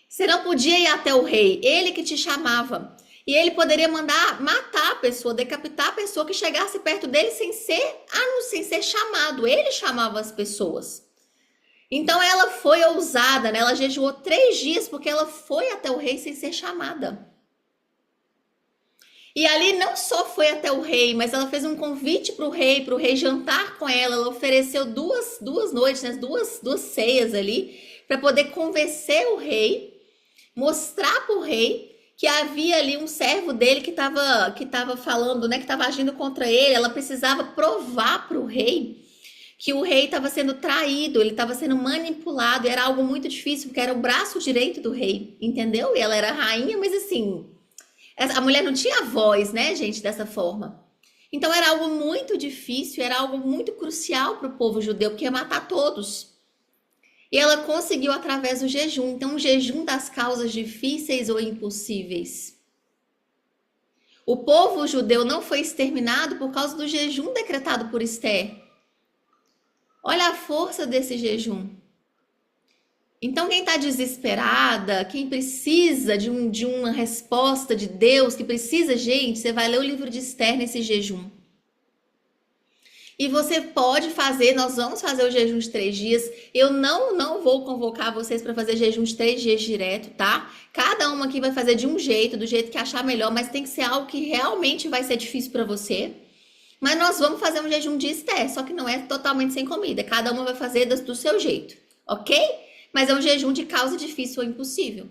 você não podia ir até o rei, ele que te chamava. E ele poderia mandar matar a pessoa, decapitar a pessoa que chegasse perto dele sem ser chamado. Ele chamava as pessoas. Então ela foi ousada, né? Ela jejuou 3 dias porque ela foi até o rei sem ser chamada. E ali não só foi até o rei, mas ela fez um convite para o rei jantar com ela. Ela ofereceu duas noites, né? duas ceias ali, para poder convencer o rei, mostrar para o rei que havia ali um servo dele que estava falando, né, que estava agindo contra ele. Ela precisava provar para o rei que o rei estava sendo traído, ele estava sendo manipulado. Era algo muito difícil, porque era o braço direito do rei, entendeu? E ela era rainha, mas assim, a mulher não tinha voz, né, gente, dessa forma. Então era algo muito difícil, era algo muito crucial para o povo judeu, porque ia matar todos. E ela conseguiu através do jejum. Então, um jejum das causas difíceis ou impossíveis. O povo judeu não foi exterminado por causa do jejum decretado por Esther. Olha a força desse jejum. Então, quem está desesperada, quem precisa de uma resposta de Deus, que precisa, gente, você vai ler o livro de Esther nesse jejum. E você pode fazer, nós vamos fazer o jejum de 3 dias. Eu não vou convocar vocês para fazer jejum de 3 dias direto, tá? Cada uma aqui vai fazer de um jeito, do jeito que achar melhor, mas tem que ser algo que realmente vai ser difícil para você. Mas nós vamos fazer um jejum de Esther, só que não é totalmente sem comida. Cada uma vai fazer do seu jeito, ok? Mas é um jejum de causa difícil ou impossível.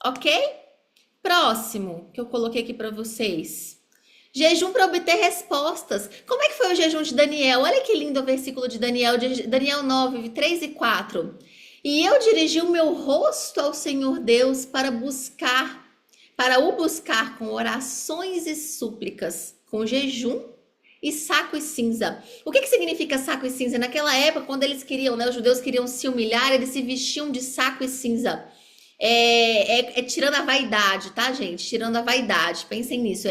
Ok? Próximo que eu coloquei aqui para vocês. Jejum para obter respostas. Como é que foi o jejum de Daniel? Olha que lindo o versículo de Daniel 9, 3 e 4. E eu dirigi o meu rosto ao Senhor Deus para o buscar com orações e súplicas, com jejum e saco e cinza. O que significa saco e cinza? Naquela época, quando eles queriam, né, os judeus queriam se humilhar, eles se vestiam de saco e cinza. Tirando a vaidade, tá, gente? Tirando a vaidade. Pensem nisso.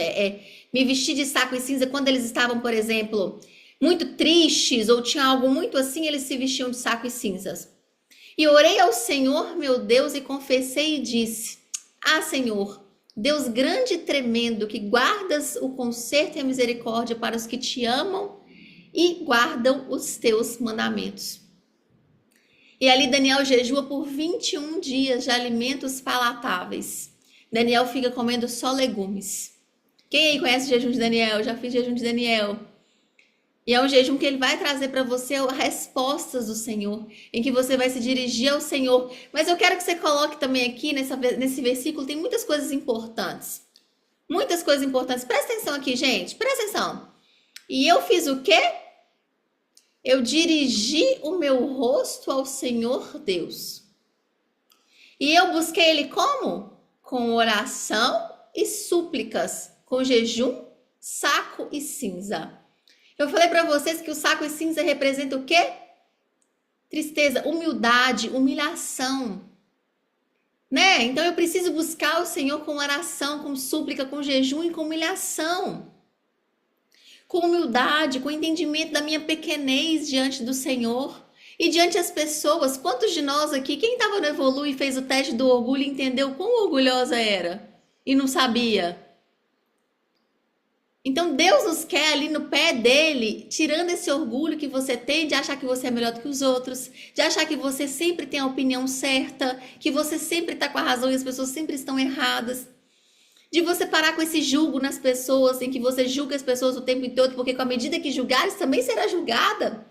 Me vestir de saco e cinza quando eles estavam, por exemplo, muito tristes ou tinha algo muito assim, eles se vestiam de saco e cinzas. E orei ao Senhor, meu Deus, e confessei e disse: Ah, Senhor, Deus grande e tremendo, que guardas o conserto e a misericórdia para os que te amam e guardam os teus mandamentos. E ali Daniel jejua por 21 dias de alimentos palatáveis. Daniel fica comendo só legumes. Quem aí conhece o jejum de Daniel? Eu já fiz jejum de Daniel. E é um jejum que ele vai trazer para você respostas do Senhor, em que você vai se dirigir ao Senhor. Mas eu quero que você coloque também aqui nesse versículo, tem muitas coisas importantes. Muitas coisas importantes. Presta atenção aqui, gente. Presta atenção. E eu fiz o quê? Eu dirigi o meu rosto ao Senhor Deus. E eu busquei Ele como? Com oração e súplicas, com jejum, saco e cinza. Eu falei para vocês que o saco e cinza representa o quê? Tristeza, humildade, humilhação. Né? Então eu preciso buscar o Senhor com oração, com súplica, com jejum e com humilhação. Com humildade, com entendimento da minha pequenez diante do Senhor e diante das pessoas. Quantos de nós aqui, quem estava no Evolui e fez o teste do orgulho e entendeu quão orgulhosa era e não sabia? Então Deus nos quer ali no pé dele, tirando esse orgulho que você tem de achar que você é melhor do que os outros, de achar que você sempre tem a opinião certa, que você sempre está com a razão e as pessoas sempre estão erradas. De você parar com esse julgo nas pessoas, em que você julga as pessoas o tempo todo, porque com a medida que julgares, também será julgada.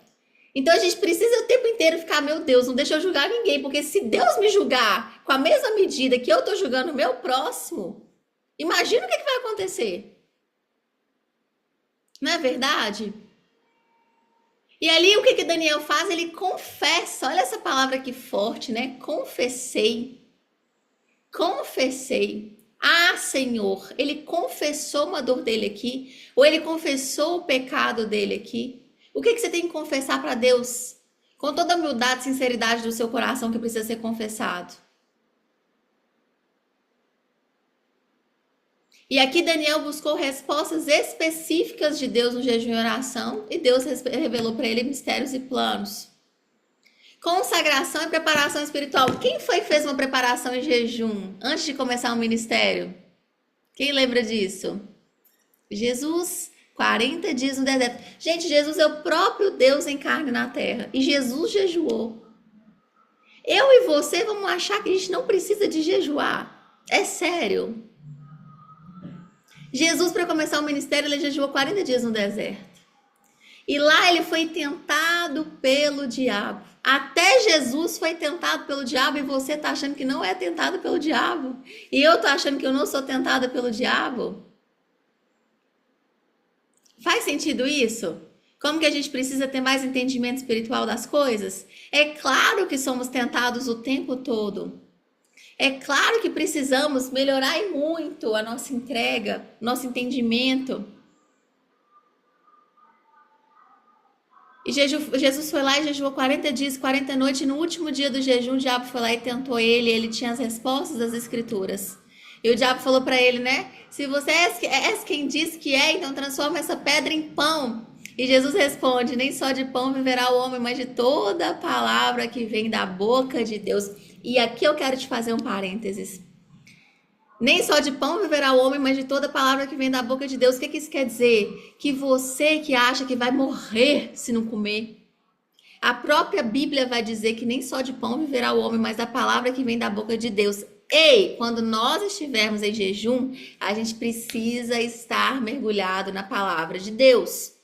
Então a gente precisa o tempo inteiro ficar, meu Deus, não deixa eu julgar ninguém, porque se Deus me julgar com a mesma medida que eu estou julgando o meu próximo, imagina o que vai acontecer. Não é verdade? E ali o que Daniel faz? Ele confessa, olha essa palavra aqui forte, né? Confessei. Confessei. Ah, Senhor, ele confessou uma dor dele aqui, ou ele confessou o pecado dele aqui. O que você tem que confessar para Deus? Com toda a humildade e sinceridade do seu coração que precisa ser confessado. E aqui Daniel buscou respostas específicas de Deus no jejum e oração, e Deus revelou para ele mistérios e planos. Consagração e preparação espiritual. Quem foi que fez uma preparação em jejum antes de começar o ministério? Quem lembra disso? Jesus, 40 dias no deserto. Gente, Jesus é o próprio Deus em carne na terra. E Jesus jejuou. Eu e você vamos achar que a gente não precisa de jejuar. É sério. Jesus, para começar o ministério, ele jejuou 40 dias no deserto. E lá ele foi tentado pelo diabo. Até Jesus foi tentado pelo diabo e você está achando que não é tentado pelo diabo. E eu estou achando que eu não sou tentada pelo diabo. Faz sentido isso? Como que a gente precisa ter mais entendimento espiritual das coisas? É claro que somos tentados o tempo todo. É claro que precisamos melhorar e muito a nossa entrega, nosso entendimento. E Jesus foi lá e jejuou 40 dias, 40 noites. E no último dia do jejum, o diabo foi lá e tentou ele. Ele tinha as respostas das escrituras. E o diabo falou para ele, né? Se você és quem diz que é, então transforma essa pedra em pão. E Jesus responde, nem só de pão viverá o homem, mas de toda a palavra que vem da boca de Deus. E aqui eu quero te fazer um parênteses. Nem só de pão viverá o homem, mas de toda palavra que vem da boca de Deus. O que isso quer dizer? Que você que acha que vai morrer se não comer. A própria Bíblia vai dizer que nem só de pão viverá o homem, mas da palavra que vem da boca de Deus. Ei, quando nós estivermos em jejum, a gente precisa estar mergulhado na palavra de Deus.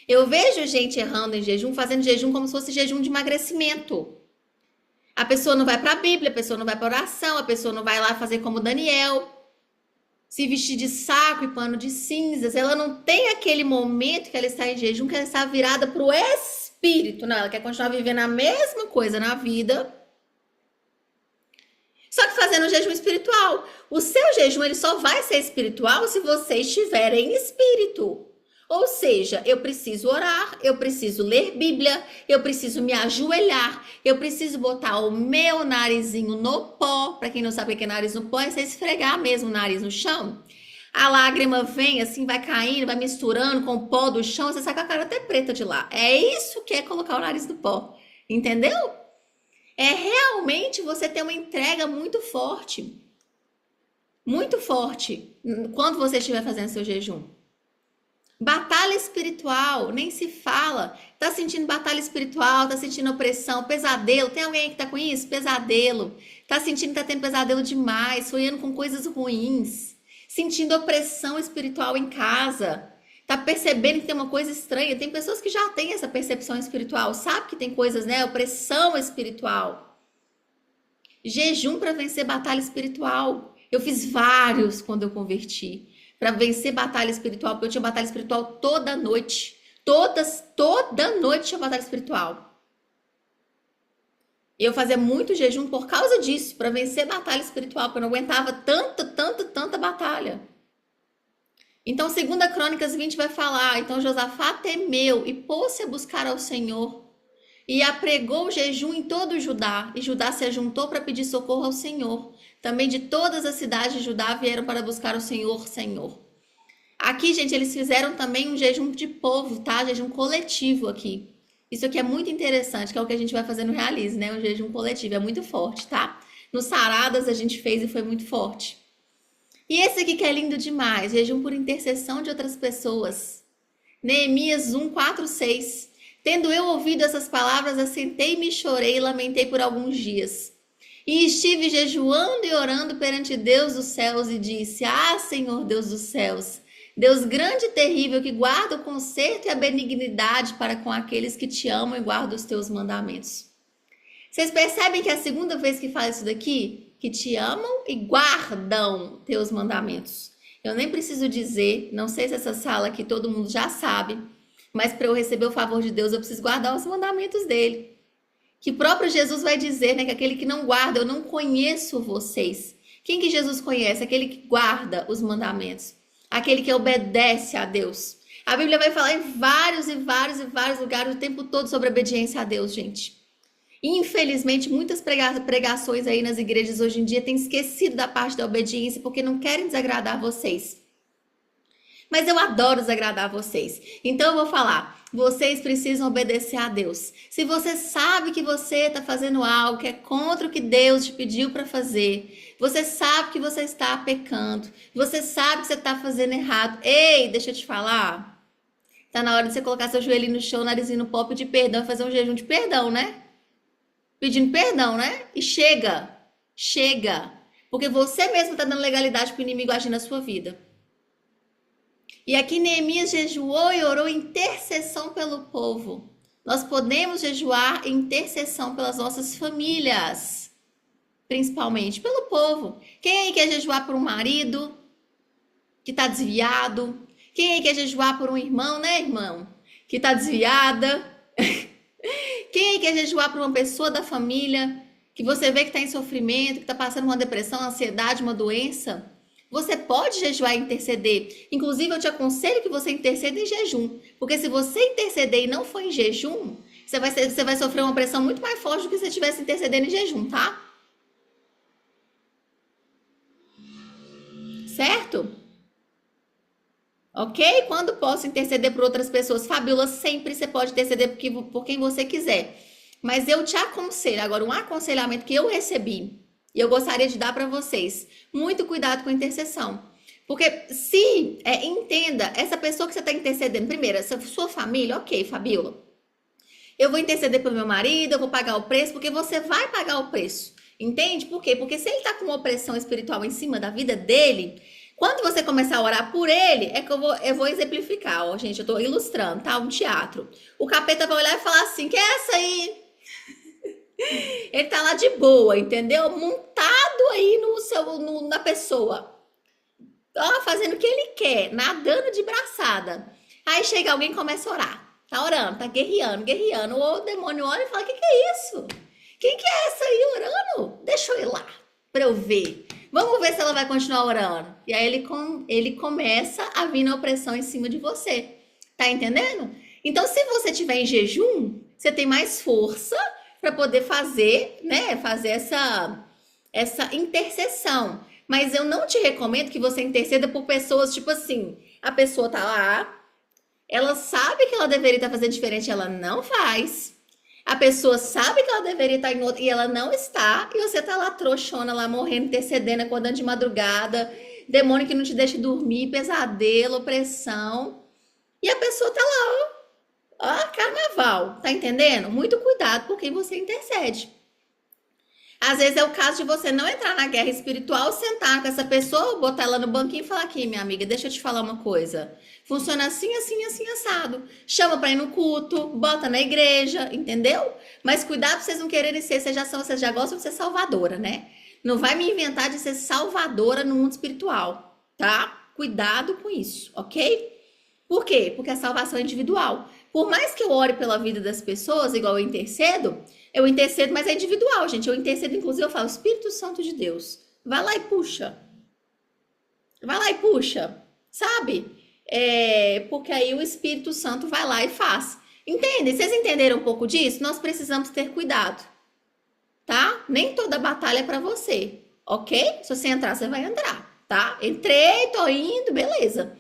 Eu vejo gente errando em jejum, fazendo jejum como se fosse jejum de emagrecimento. A pessoa não vai para a Bíblia, a pessoa não vai para oração, a pessoa não vai lá fazer como Daniel, se vestir de saco e pano de cinzas. Ela não tem aquele momento que ela está em jejum, que ela está virada para o espírito. Não, ela quer continuar vivendo a mesma coisa na vida, só que fazendo um jejum espiritual. O seu jejum ele só vai ser espiritual se você estiver em espírito. Ou seja, eu preciso orar, eu preciso ler Bíblia, eu preciso me ajoelhar, eu preciso botar o meu narizinho no pó. Para quem não sabe o que é nariz no pó, é você esfregar mesmo o nariz no chão. A lágrima vem assim, vai caindo, vai misturando com o pó do chão, você sai com a cara até preta de lá. É isso que é colocar o nariz no pó, entendeu? É realmente você ter uma entrega muito forte quando você estiver fazendo seu jejum. Batalha espiritual, nem se fala. Tá sentindo batalha espiritual, tá sentindo opressão, pesadelo. Tem alguém que tá com isso? Pesadelo. Tá sentindo que tá tendo pesadelo demais, sonhando com coisas ruins, sentindo opressão espiritual em casa. Tá percebendo que tem uma coisa estranha. Tem pessoas que já têm essa percepção espiritual, sabe que tem coisas, né? Opressão espiritual. Jejum para vencer batalha espiritual. Eu fiz vários quando eu converti. Para vencer batalha espiritual, porque eu tinha batalha espiritual toda noite. Toda noite tinha batalha espiritual. E eu fazia muito jejum por causa disso, para vencer batalha espiritual, porque eu não aguentava tanta batalha. Então, 2 Crônicas 20 vai falar, então Josafá temeu e pôs-se a buscar ao Senhor, e apregou o jejum em todo o Judá, e Judá se ajuntou para pedir socorro ao Senhor. Também de todas as cidades de Judá vieram para buscar o Senhor. Aqui, gente, eles fizeram também um jejum de povo, tá? Jejum coletivo aqui. Isso aqui é muito interessante, que é o que a gente vai fazer no Realize, né? Um jejum coletivo, é muito forte, tá? No Saradas a gente fez e foi muito forte. E esse aqui que é lindo demais, jejum por intercessão de outras pessoas. Neemias 1, 4, 6. Tendo eu ouvido essas palavras, assentei-me, chorei e lamentei por alguns dias. E estive jejuando e orando perante Deus dos céus e disse: Ah, Senhor Deus dos céus, Deus grande e terrível, que guarda o conserto e a benignidade para com aqueles que te amam e guardam os teus mandamentos. Vocês percebem que é a segunda vez que fala isso daqui? Que te amam e guardam teus mandamentos. Eu nem preciso dizer, não sei se essa sala aqui todo mundo já sabe, mas para eu receber o favor de Deus, eu preciso guardar os mandamentos dele. Que o próprio Jesus vai dizer, né, que aquele que não guarda, eu não conheço vocês. Quem que Jesus conhece? Aquele que guarda os mandamentos. Aquele que obedece a Deus. A Bíblia vai falar em vários e vários e vários lugares o tempo todo sobre obediência a Deus, gente. Infelizmente, muitas pregações aí nas igrejas hoje em dia têm esquecido da parte da obediência porque não querem desagradar vocês. Mas eu adoro desagradar vocês. Então eu vou falar, vocês precisam obedecer a Deus. Se você sabe que você está fazendo algo que é contra o que Deus te pediu para fazer, você sabe que você está pecando, você sabe que você está fazendo errado. Ei, deixa eu te falar. Tá na hora de você colocar seu joelhinho no chão, narizinho no pó, pedir perdão e fazer um jejum de perdão, né? Pedindo perdão, né? E chega. Porque você mesmo está dando legalidade para o inimigo agir na sua vida. E aqui Neemias jejuou e orou em intercessão pelo povo. Nós podemos jejuar em intercessão pelas nossas famílias. Principalmente pelo povo. Quem aí quer jejuar por um marido que está desviado? Quem aí quer jejuar por um irmão, né, irmão? Que está desviada? Quem aí quer jejuar por uma pessoa da família que você vê que está em sofrimento, que está passando uma depressão, uma ansiedade, uma doença? Você pode jejuar e interceder. Inclusive, eu te aconselho que você interceda em jejum. Porque se você interceder e não for em jejum, você vai sofrer uma pressão muito mais forte do que se você estivesse intercedendo em jejum, tá? Certo? Ok? Quando posso interceder por outras pessoas? Fabiola, sempre você pode interceder por quem você quiser. Mas eu te aconselho, agora um aconselhamento que eu recebi e eu gostaria de dar para vocês. Muito cuidado com a intercessão. Porque entenda, essa pessoa que você está intercedendo, primeiro, essa sua família, ok, Fabiola. Eu vou interceder pelo meu marido, eu vou pagar o preço, porque você vai pagar o preço. Entende? Por quê? Porque se ele está com uma opressão espiritual em cima da vida dele, quando você começar a orar por ele, é que eu vou exemplificar, ó, gente, eu tô ilustrando, tá? Um teatro. O capeta vai olhar e falar assim, que é essa aí? Ele tá lá de boa, entendeu? Montado aí na pessoa. Ó, fazendo o que ele quer, nadando de braçada. Aí chega alguém e começa a orar. Tá orando, tá guerreando. O demônio olha e fala, que é isso? Quem que é essa aí orando? Deixa eu ir lá, pra eu ver. Vamos ver se ela vai continuar orando. E aí ele começa a vir na opressão em cima de você. Tá entendendo? Então, se você tiver em jejum, você tem mais força para poder fazer, né? Fazer essa intercessão. Mas eu não te recomendo que você interceda por pessoas, tipo assim, a pessoa tá lá, ela sabe que ela deveria estar fazendo diferente, ela não faz. A pessoa sabe que ela deveria estar em outra e ela não está. E você tá lá trouxona, lá morrendo, intercedendo, acordando de madrugada. Demônio que não te deixa dormir, pesadelo, opressão. E a pessoa tá lá, ó, carnaval. Tá entendendo? Muito cuidado por quem você intercede. Às vezes é o caso de você não entrar na guerra espiritual, sentar com essa pessoa, botar ela no banquinho e falar aqui, minha amiga, deixa eu te falar uma coisa. Funciona assim, assim, assim, assado. Chama pra ir no culto, bota na igreja, entendeu? Mas cuidado pra vocês não quererem ser, vocês já gostam de ser salvadora, né? Não vai me inventar de ser salvadora no mundo espiritual, tá? Cuidado com isso, ok? Por quê? Porque a salvação é individual. Por mais que eu ore pela vida das pessoas, igual eu intercedo, mas é individual, gente. Eu intercedo, inclusive, eu falo, Espírito Santo de Deus, vai lá e puxa. Vai lá e puxa, sabe? Porque aí o Espírito Santo vai lá e faz. Entendem? Vocês entenderam um pouco disso? Nós precisamos ter cuidado, tá? Nem toda batalha é pra você, ok? Se você entrar, você vai entrar, tá? Entrei, tô indo, beleza.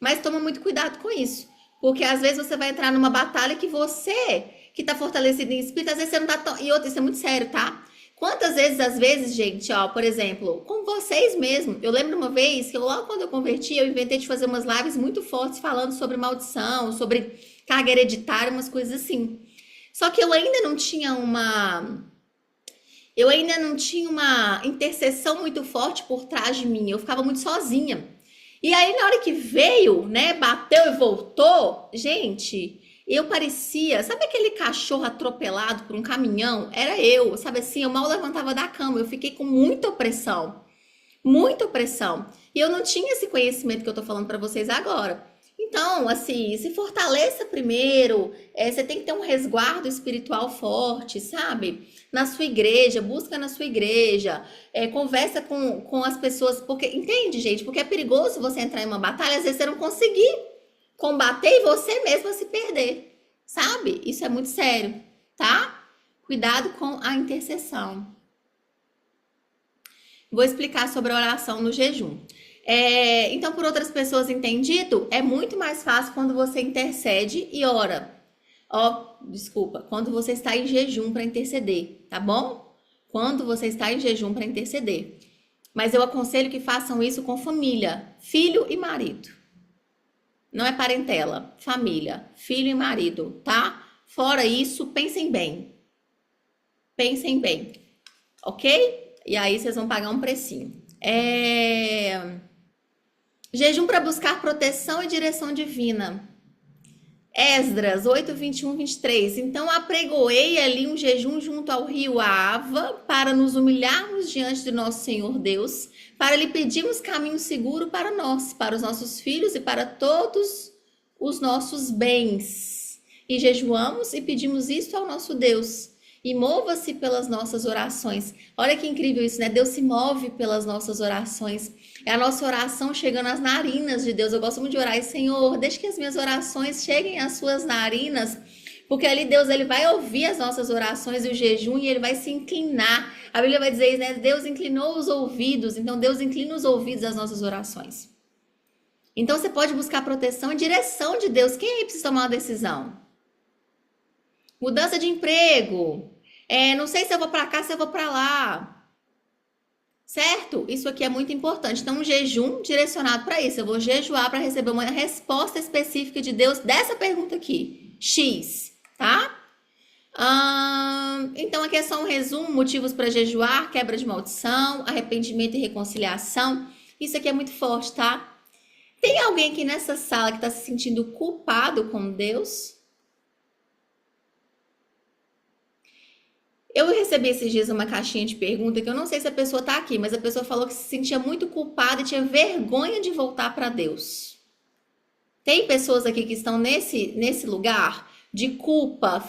Mas toma muito cuidado com isso. Porque às vezes você vai entrar numa batalha que você, que tá fortalecido em espírito, às vezes você não tá tão... E outra, isso é muito sério, tá? Quantas vezes, às vezes, gente, ó, por exemplo, com vocês mesmo. Eu lembro uma vez que logo quando eu converti, eu inventei de fazer umas lives muito fortes falando sobre maldição, sobre carga hereditária, umas coisas assim. Só que eu ainda não tinha Eu ainda não tinha uma intercessão muito forte por trás de mim, eu ficava muito sozinha. E aí, na hora que veio, né, bateu e voltou, gente, eu parecia, sabe aquele cachorro atropelado por um caminhão? Era eu, sabe assim, eu mal levantava da cama, eu fiquei com muita opressão. Muita opressão. E eu não tinha esse conhecimento que eu tô falando para vocês agora. Então, assim, se fortaleça primeiro. Você tem que ter um resguardo espiritual forte, sabe? Na sua igreja, busca na sua igreja, conversa com as pessoas, porque, entende, gente? Porque é perigoso você entrar em uma batalha, às vezes você não conseguir combater e você mesma se perder, sabe? Isso é muito sério, tá? Cuidado com a intercessão. Vou explicar sobre a oração no jejum. Então, por outras pessoas entendido, é muito mais fácil quando você intercede e ora. Desculpa, quando você está em jejum para interceder, tá bom? Quando você está em jejum para interceder. Mas eu aconselho que façam isso com família, filho e marido. Não é parentela, família, filho e marido, tá? Fora isso, pensem bem. Pensem bem, ok? E aí vocês vão pagar um precinho. Jejum para buscar proteção e direção divina. Esdras 8, 21, 23. Então apregoei ali um jejum junto ao rio Ava para nos humilharmos diante do nosso Senhor Deus, para lhe pedirmos caminho seguro para nós, para os nossos filhos e para todos os nossos bens. E jejuamos e pedimos isto ao nosso Deus. E mova-se pelas nossas orações. Olha que incrível isso, né? Deus se move pelas nossas orações. É a nossa oração chegando às narinas de Deus. Eu gosto muito de orar, e Senhor, deixe que as minhas orações cheguem às suas narinas, porque ali Deus ele vai ouvir as nossas orações e o jejum e ele vai se inclinar. A Bíblia vai dizer, né? Deus inclinou os ouvidos, então Deus inclina os ouvidos às nossas orações. Então você pode buscar proteção e direção de Deus. Quem aí precisa tomar uma decisão? Mudança de emprego. Não sei se eu vou para cá, se eu vou para lá. Certo? Isso aqui é muito importante. Então, um jejum direcionado para isso. Eu vou jejuar para receber uma resposta específica de Deus dessa pergunta aqui. X, tá? Então, aqui é só um resumo. Motivos para jejuar, quebra de maldição, arrependimento e reconciliação. Isso aqui é muito forte, tá? Tem alguém aqui nessa sala que está se sentindo culpado com Deus? Eu recebi esses dias uma caixinha de pergunta que eu não sei se a pessoa tá aqui, mas a pessoa falou que se sentia muito culpada e tinha vergonha de voltar para Deus. Tem pessoas aqui que estão nesse lugar de culpa,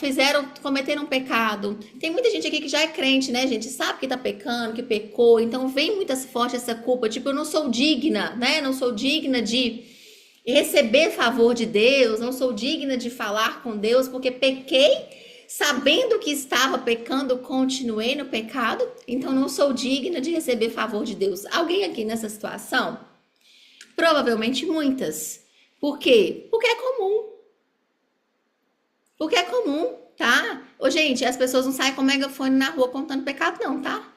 cometeram um pecado. Tem muita gente aqui que já é crente, né, gente? Sabe que tá pecando, que pecou. Então vem muito forte essa culpa, tipo, eu não sou digna, né? Não sou digna de receber favor de Deus, não sou digna de falar com Deus porque pequei. Sabendo que estava pecando, continuei no pecado, então não sou digna de receber favor de Deus. Alguém aqui nessa situação? Provavelmente muitas. Por quê? Porque é comum. Porque é comum, tá? Gente, as pessoas não saem com megafone na rua contando pecado não, tá?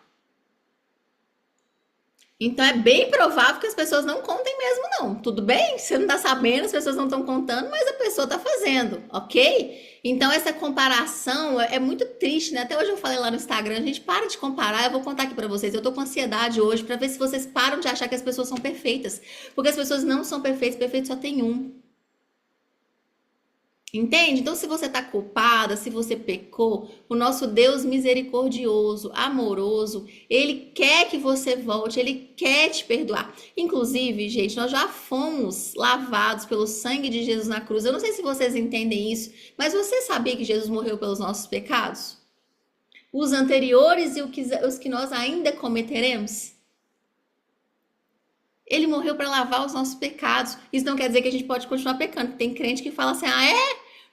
Então é bem provável que as pessoas não contem mesmo não. Tudo bem? Você não tá sabendo, as pessoas não estão contando, mas a pessoa tá fazendo, ok? Então essa comparação é muito triste, né? Até hoje eu falei lá no Instagram, a gente para de comparar, eu vou contar aqui pra vocês. Eu tô com ansiedade hoje pra ver se vocês param de achar que as pessoas são perfeitas. Porque as pessoas não são perfeitas, perfeito só tem um. Entende? Então, se você está culpada, se você pecou, o nosso Deus misericordioso, amoroso, Ele quer que você volte, Ele quer te perdoar. Inclusive, gente, nós já fomos lavados pelo sangue de Jesus na cruz. Eu não sei se vocês entendem isso, mas você sabia que Jesus morreu pelos nossos pecados? Os anteriores e os que nós ainda cometeremos? Ele morreu para lavar os nossos pecados. Isso não quer dizer que a gente pode continuar pecando. Tem crente que fala assim,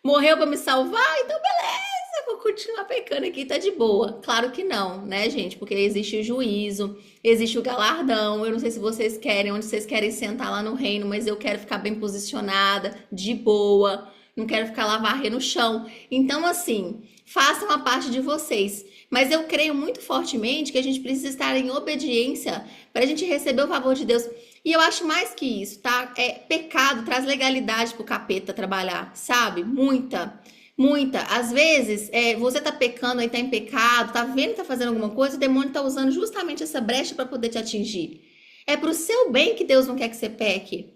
morreu para me salvar? Então beleza, vou continuar pecando aqui, tá de boa. Claro que não, né, gente? Porque existe o juízo, existe o galardão. Eu não sei se vocês querem, onde vocês querem sentar lá no reino, mas eu quero ficar bem posicionada, de boa. Não quero ficar lá varrer no chão. Então, assim, façam a parte de vocês. Mas eu creio muito fortemente que a gente precisa estar em obediência para a gente receber o favor de Deus. E eu acho mais que isso, tá? Pecado traz legalidade pro capeta trabalhar, sabe? Muita. Muita. Às vezes, você tá pecando aí, tá em pecado, tá vendo que tá fazendo alguma coisa, o demônio tá usando justamente essa brecha para poder te atingir. É pro seu bem que Deus não quer que você peque.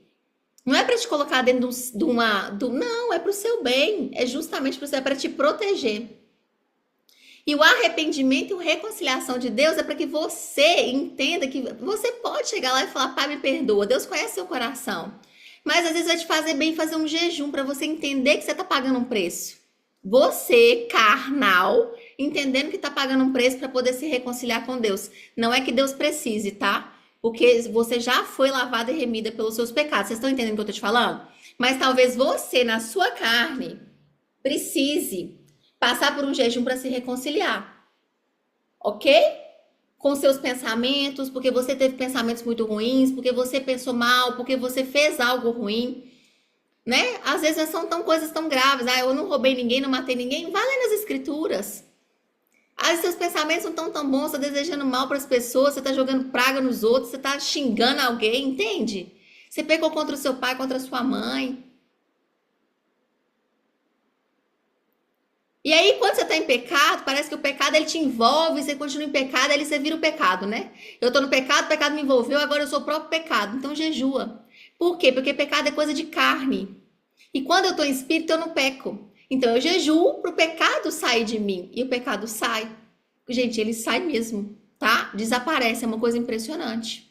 Não é para te colocar dentro não, é pro seu bem. É justamente para te proteger. E o arrependimento e a reconciliação de Deus é para que você entenda que você pode chegar lá e falar: Pai, me perdoa. Deus conhece seu coração. Mas às vezes vai te fazer bem fazer um jejum para você entender que você está pagando um preço. Você, carnal, entendendo que está pagando um preço para poder se reconciliar com Deus. Não é que Deus precise, tá? Porque você já foi lavada e remida pelos seus pecados. Vocês estão entendendo o que eu tô te falando? Mas talvez você, na sua carne, precise passar por um jejum para se reconciliar. Ok? Com seus pensamentos, porque você teve pensamentos muito ruins, porque você pensou mal, porque você fez algo ruim, né? Às vezes não são coisas tão graves. Ah, eu não roubei ninguém, não matei ninguém. Vai ler nas escrituras. Às vezes seus pensamentos não estão tão bons, você está desejando mal para as pessoas, você está jogando praga nos outros, você está xingando alguém, entende? Você pecou contra o seu pai, contra a sua mãe. E aí, quando você está em pecado, parece que o pecado ele te envolve, você continua em pecado, aí você vira o pecado, né? Eu estou no pecado, o pecado me envolveu, agora eu sou o próprio pecado. Então jejua. Por quê? Porque pecado é coisa de carne. E quando eu estou em espírito, eu não peco. Então eu jejuo para o pecado sair de mim. E o pecado sai. Gente, ele sai mesmo, tá? Desaparece, é uma coisa impressionante.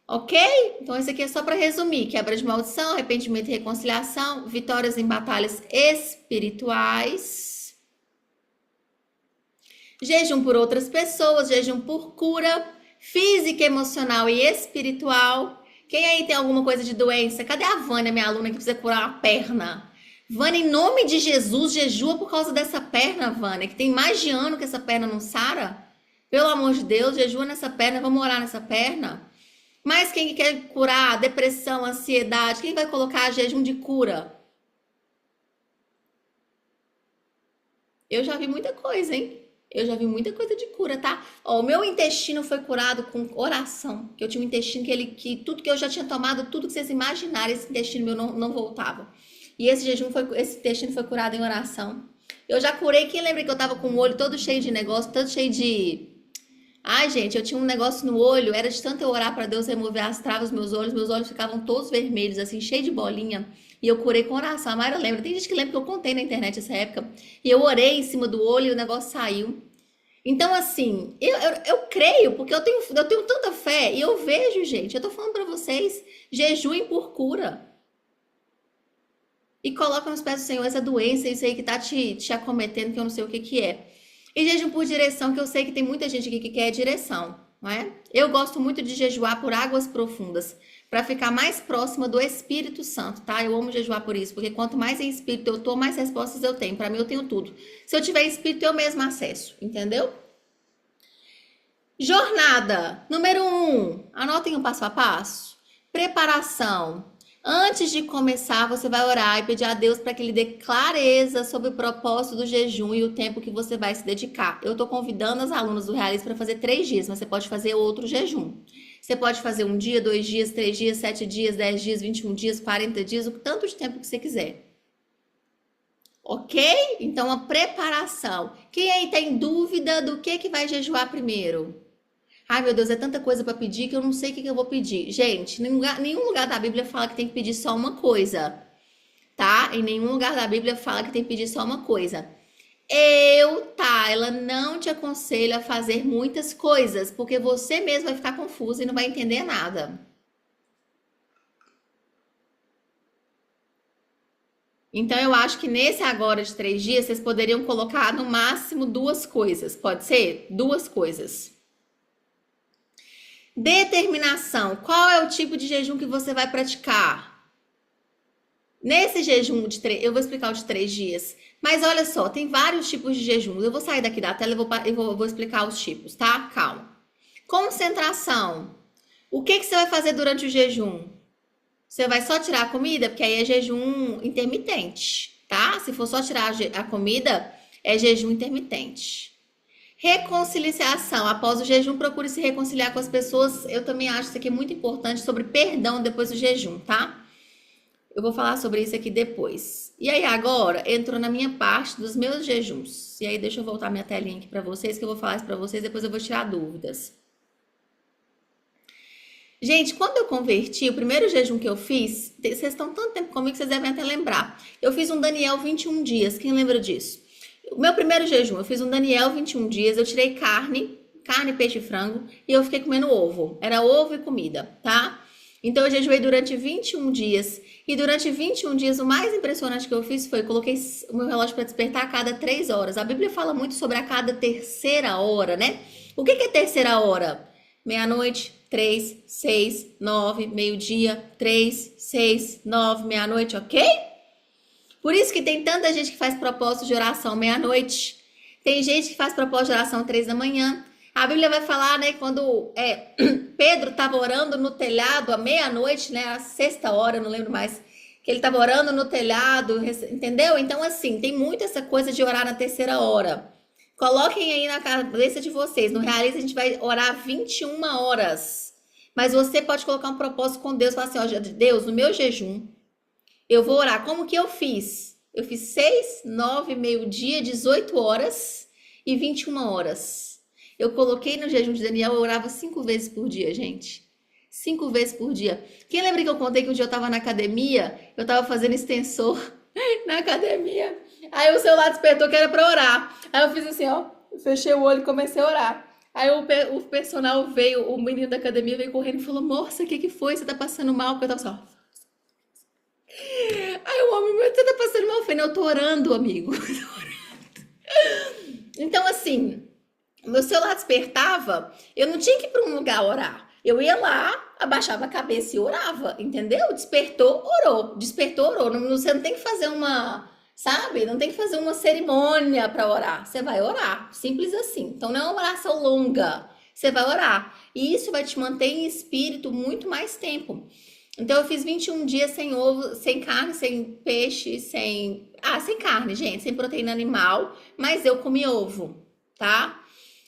Ok? Então, esse aqui é só para resumir: quebra de maldição, arrependimento e reconciliação, vitórias em batalhas espirituais, jejum por outras pessoas, jejum por cura física, emocional e espiritual. Quem aí tem alguma coisa de doença? Cadê a Vânia, minha aluna, que precisa curar uma perna? Vânia, em nome de Jesus, jejua por causa dessa perna, Vânia, que tem mais de ano que essa perna não sara. Pelo amor de Deus, jejua nessa perna, vamos orar nessa perna. Mas quem quer curar depressão, ansiedade, quem vai colocar jejum de cura? Eu já vi muita coisa, hein? Eu já vi muita coisa de cura, tá? Ó, o meu intestino foi curado com oração. Que eu tinha um intestino que tudo que eu já tinha tomado, tudo que vocês imaginarem, esse intestino meu não voltava. E esse intestino foi curado em oração. Eu já curei, quem lembra que eu tava com o olho todo cheio de negócio, todo cheio de... Ai, gente, eu tinha um negócio no olho, era de tanto eu orar para Deus remover as travas dos meus olhos ficavam todos vermelhos, assim, cheio de bolinha. E eu curei com oração. A Mayra lembra, tem gente que lembra que eu contei na internet essa época. E eu orei em cima do olho e o negócio saiu. Então, assim, eu creio, porque eu tenho tanta fé e eu vejo, gente, eu tô falando para vocês, jejuem por cura. E coloca nos pés do Senhor essa doença, isso aí que tá te acometendo, que eu não sei o que que é. E jejum por direção, que eu sei que tem muita gente aqui que quer direção, não é? Eu gosto muito de jejuar por águas profundas, para ficar mais próxima do Espírito Santo, tá? Eu amo jejuar por isso, porque quanto mais em espírito eu tô, mais respostas eu tenho. Para mim eu tenho tudo. Se eu tiver espírito, eu mesmo acesso, entendeu? Jornada número 1. Anotem o passo a passo. Preparação. Antes de começar, você vai orar e pedir a Deus para que Ele dê clareza sobre o propósito do jejum e o tempo que você vai se dedicar. Eu estou convidando as alunas do Realize para fazer 3 dias, mas você pode fazer outro jejum. Você pode fazer 1 dia, 2 dias, 3 dias, 7 dias, 10 dias, 21 dias, 40 dias, o tanto de tempo que você quiser. Ok? Então, a preparação. Quem aí tem dúvida do que vai jejuar primeiro? Ai, meu Deus, é tanta coisa para pedir que eu não sei o que eu vou pedir. Gente, nenhum lugar da Bíblia fala que tem que pedir só uma coisa, tá? Em nenhum lugar da Bíblia fala que tem que pedir só uma coisa. Ela não te aconselho a fazer muitas coisas, porque você mesmo vai ficar confuso e não vai entender nada. Então, eu acho que nesse agora de 3 dias, vocês poderiam colocar no máximo 2 coisas. Pode ser? 2 coisas. Determinação. Qual é o tipo de jejum que você vai praticar? Nesse jejum eu vou explicar o de 3 dias. Mas olha só, tem vários tipos de jejuns. Eu vou sair daqui da tela e vou explicar os tipos, tá? Calma. Concentração. O que você vai fazer durante o jejum? Você vai só tirar a comida? Porque aí é jejum intermitente, tá? Se for só tirar a comida, é jejum intermitente. Reconciliação. Após o jejum, procure se reconciliar com as pessoas. Eu também acho isso aqui muito importante, sobre perdão depois do jejum, tá? Eu vou falar sobre isso aqui depois. E aí, agora, entrou na minha parte dos meus jejuns. E aí, deixa eu voltar minha telinha aqui pra vocês, que eu vou falar isso pra vocês, depois eu vou tirar dúvidas. Gente, quando eu converti, o primeiro jejum que eu fiz, vocês estão tanto tempo comigo que vocês devem até lembrar. Eu fiz um Daniel 21 dias, quem lembra disso? O meu primeiro jejum, eu fiz um Daniel 21 dias, eu tirei carne, peixe e frango, e eu fiquei comendo ovo. Era ovo e comida, tá? Então eu jejuei durante 21 dias. E durante 21 dias, o mais impressionante que eu fiz foi, coloquei o meu relógio para despertar a cada 3 horas. A Bíblia fala muito sobre a cada terceira hora, né? O que é terceira hora? Meia-noite, 3, 6, 9, meio-dia, 3, 6, 9, meia-noite, ok? Por isso que tem tanta gente que faz propósito de oração meia-noite. Tem gente que faz propósito de oração 3 da manhã. A Bíblia vai falar, né, quando Pedro estava orando no telhado à meia-noite, né, à sexta hora, não lembro mais, que ele estava orando no telhado, entendeu? Então, assim, tem muito essa coisa de orar na terceira hora. Coloquem aí na cabeça de vocês, no Realiza a gente vai orar 21 horas. Mas você pode colocar um propósito com Deus, falar assim, ó, Deus, no meu jejum, eu vou orar. Como que eu fiz? Eu fiz 6, 9, meio-dia, 18 horas e 21 horas. Eu coloquei no jejum de Daniel, eu orava 5 vezes por dia, gente. 5 vezes por dia. Quem lembra que eu contei que um dia eu tava na academia, eu tava fazendo extensor na academia. Aí o celular despertou que era pra orar. Aí eu fiz assim, ó, fechei o olho e comecei a orar. Aí o personal veio, o menino da academia veio correndo e falou, moça, o que foi? Você tá passando mal? Porque eu tava assim, ó. Aí o homem, você tá passando mal? Eu falei, não, eu tô orando, amigo. Então, assim, meu celular despertava, eu não tinha que ir para um lugar orar. Eu ia lá, abaixava a cabeça e orava, entendeu? Despertou, orou. Despertou, orou. Você não tem que fazer uma, sabe? Não tem que fazer uma cerimônia para orar. Você vai orar, simples assim. Então não é uma oração longa. Você vai orar. E isso vai te manter em espírito muito mais tempo. Então eu fiz 21 dias sem ovo, sem carne, sem peixe, sem carne, gente, sem proteína animal, mas eu comi ovo, tá?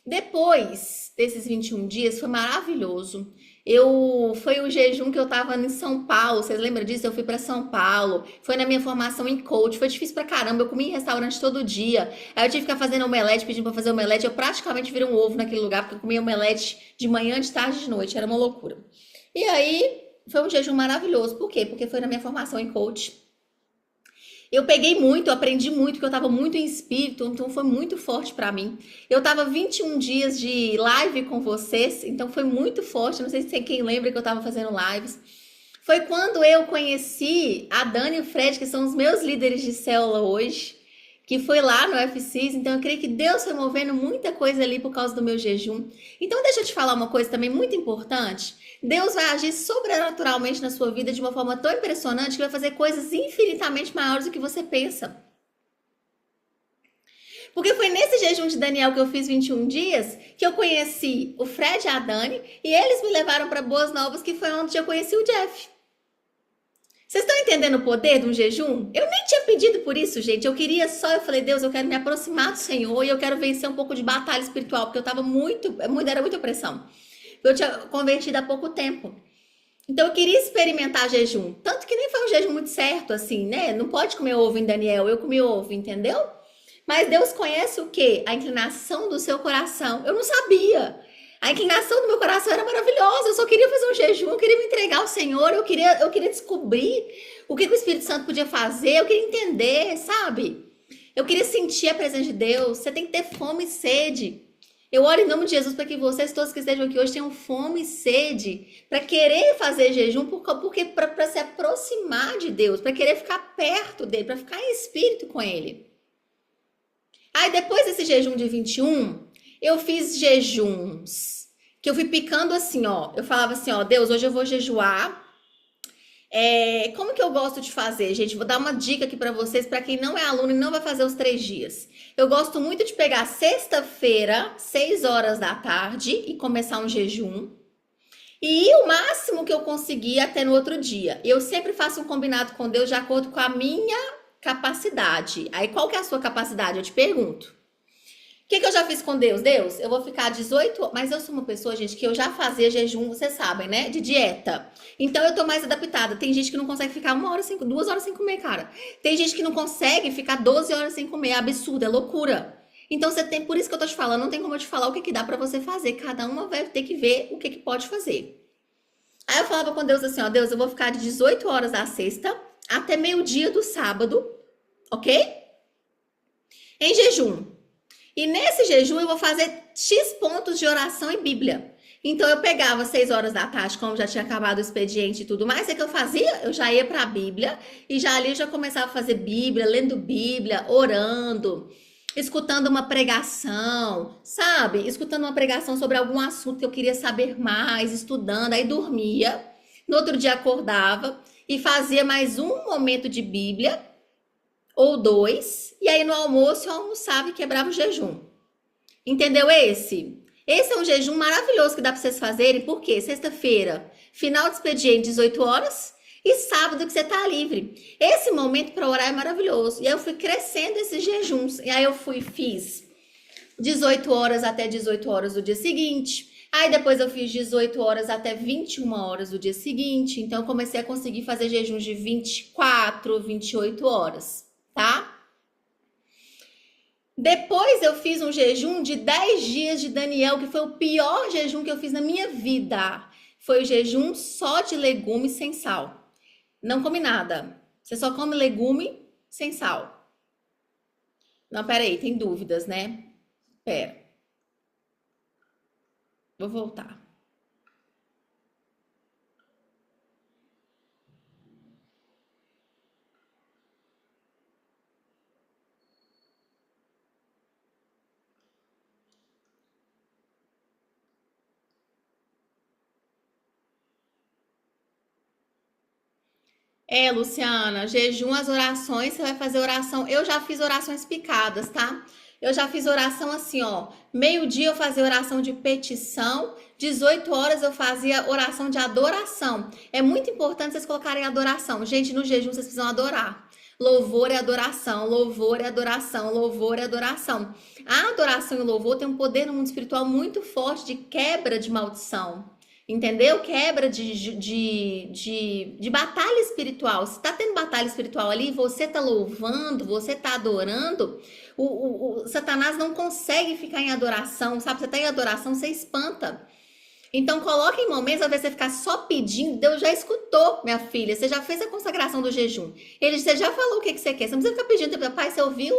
Depois desses 21 dias, foi maravilhoso. Foi o jejum que eu tava em São Paulo, vocês lembram disso? Eu fui para São Paulo, foi na minha formação em coach, foi difícil pra caramba, eu comi em restaurante todo dia. Aí eu tive que ficar fazendo omelete, pedindo pra fazer omelete, eu praticamente virei um ovo naquele lugar, porque eu comia omelete de manhã, de tarde, de noite, era uma loucura. E aí, foi um jejum maravilhoso, por quê? Porque foi na minha formação em coach. Eu peguei muito, eu aprendi muito, porque eu tava muito em espírito, então foi muito forte pra mim. Eu tava 21 dias de live com vocês, então foi muito forte. Não sei se quem lembra que eu tava fazendo lives. Foi quando eu conheci a Dani e o Fred, que são os meus líderes de célula hoje, que foi lá no FCs. Então eu creio que Deus foi movendo muita coisa ali por causa do meu jejum. Então deixa eu te falar uma coisa também muito importante. Deus vai agir sobrenaturalmente na sua vida de uma forma tão impressionante que vai fazer coisas infinitamente maiores do que você pensa. Porque foi nesse jejum de Daniel que eu fiz 21 dias que eu conheci o Fred e a Dani e eles me levaram para Boas Novas, que foi onde eu conheci o Jeff. Vocês estão entendendo o poder de um jejum? Eu nem tinha pedido por isso, gente. Eu queria só, eu falei, Deus, eu quero me aproximar do Senhor e eu quero vencer um pouco de batalha espiritual, porque eu tava era muita pressão. Eu tinha convertido há pouco tempo. Então eu queria experimentar jejum. Tanto que nem foi um jejum muito certo, assim, né? Não pode comer ovo em Daniel. Eu comi ovo, entendeu? Mas Deus conhece o quê? A inclinação do seu coração. Eu não sabia. A inclinação do meu coração era maravilhosa. Eu só queria fazer um jejum, eu queria me entregar ao Senhor, eu queria descobrir o que o Espírito Santo podia fazer, eu queria entender, sabe? Eu queria sentir a presença de Deus. Você tem que ter fome e sede. Eu oro em nome de Jesus para que vocês, todos que estejam aqui hoje, tenham fome e sede para querer fazer jejum, porque para se aproximar de Deus, para querer ficar perto dele, para ficar em espírito com ele. Aí depois desse jejum de 21, eu fiz jejuns que eu fui picando assim, ó. Eu falava assim, ó, Deus, hoje eu vou jejuar. Como que eu gosto de fazer, gente? Vou dar uma dica aqui para vocês, para quem não é aluno e não vai fazer os 3 dias. Eu gosto muito de pegar sexta-feira, 6 horas da tarde e começar um jejum. E ir o máximo que eu conseguir até no outro dia. Eu sempre faço um combinado com Deus de acordo com a minha capacidade. Aí qual que é a sua capacidade? Eu te pergunto. O que que eu já fiz com Deus? Deus, eu vou ficar 18 horas. Mas eu sou uma pessoa, gente, que eu já fazia jejum, vocês sabem, né? De dieta. Então eu tô mais adaptada. Tem gente que não consegue ficar 1 hora sem, 2 horas sem comer, cara. Tem gente que não consegue ficar 12 horas sem comer. É absurdo, é loucura. Então você tem, por isso que eu tô te falando, não tem como eu te falar o que que dá pra você fazer. Cada uma vai ter que ver o que que pode fazer. Aí eu falava com Deus assim, ó, Deus, eu vou ficar de 18 horas da sexta até meio-dia do sábado, ok? Em jejum. E nesse jejum eu vou fazer X pontos de oração e Bíblia. Então eu pegava 6 horas da tarde, como já tinha acabado o expediente e tudo mais, o que eu fazia? Eu já ia para a Bíblia e já ali eu já começava a fazer Bíblia, lendo Bíblia, orando, escutando uma pregação, sabe? Escutando uma pregação sobre algum assunto que eu queria saber mais, estudando, aí dormia. No outro dia acordava e fazia mais um momento de Bíblia ou dois, e aí no almoço eu almoçava e quebrava o jejum. Entendeu esse? Esse é um jejum maravilhoso que dá para vocês fazerem, porque sexta-feira, final de expediente, 18 horas, e sábado que você tá livre. Esse momento para orar é maravilhoso. E aí eu fui crescendo esses jejuns. E aí eu fiz 18 horas até 18 horas do dia seguinte. Aí depois eu fiz 18 horas até 21 horas do dia seguinte. Então eu comecei a conseguir fazer jejuns de 24, 28 horas, tá? Depois eu fiz um jejum de 10 dias de Daniel, que foi o pior jejum que eu fiz na minha vida. Foi o jejum só de legumes sem sal. Não come nada. Você só come legume sem sal. Não, peraí, tem dúvidas, né? Pera. Vou voltar. Luciana, jejum, as orações, você vai fazer oração. Eu já fiz orações picadas, tá? Eu já fiz oração assim, ó. Meio-dia eu fazia oração de petição, 18 horas eu fazia oração de adoração. É muito importante vocês colocarem adoração. Gente, no jejum vocês precisam adorar. Louvor é adoração, louvor é adoração, louvor é adoração. A adoração e o louvor tem um poder no mundo espiritual muito forte de quebra de maldição. Entendeu? Quebra de batalha espiritual. Se tá tendo batalha espiritual ali, você tá louvando, você tá adorando, o Satanás não consegue ficar em adoração, sabe? Você tá em adoração, você espanta. Então, coloque em momentos, ao invés de você ficar só pedindo, Deus já escutou, minha filha. Você já fez a consagração do jejum. Você já falou o que você quer. Você não precisa ficar pedindo, pai, você ouviu?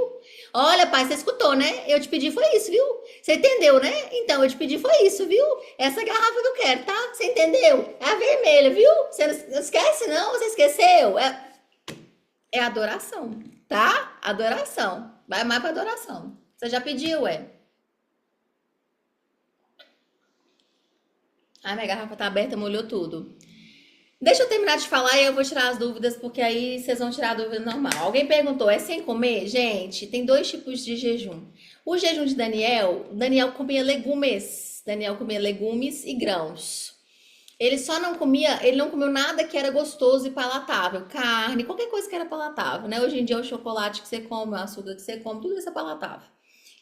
Olha, pai, você escutou, né? Eu te pedi foi isso, viu? Você entendeu, né? Então, eu te pedi foi isso, viu? Essa garrafa que eu quero, tá? Você entendeu? É a vermelha, viu? Você não esquece, não? Você esqueceu? É adoração, tá? Adoração. Vai mais pra adoração. Você já pediu, é? Ai, minha garrafa tá aberta, molhou tudo. Deixa eu terminar de falar e eu vou tirar as dúvidas, porque aí vocês vão tirar a dúvida normal. Alguém perguntou, é sem comer? Gente, tem dois tipos de jejum. O jejum de Daniel comia legumes. Daniel comia legumes e grãos. Ele só não comia, ele não comeu nada que era gostoso e palatável. Carne, qualquer coisa que era palatável, né? Hoje em dia o chocolate que você come, o açúcar que você come, tudo isso é palatável.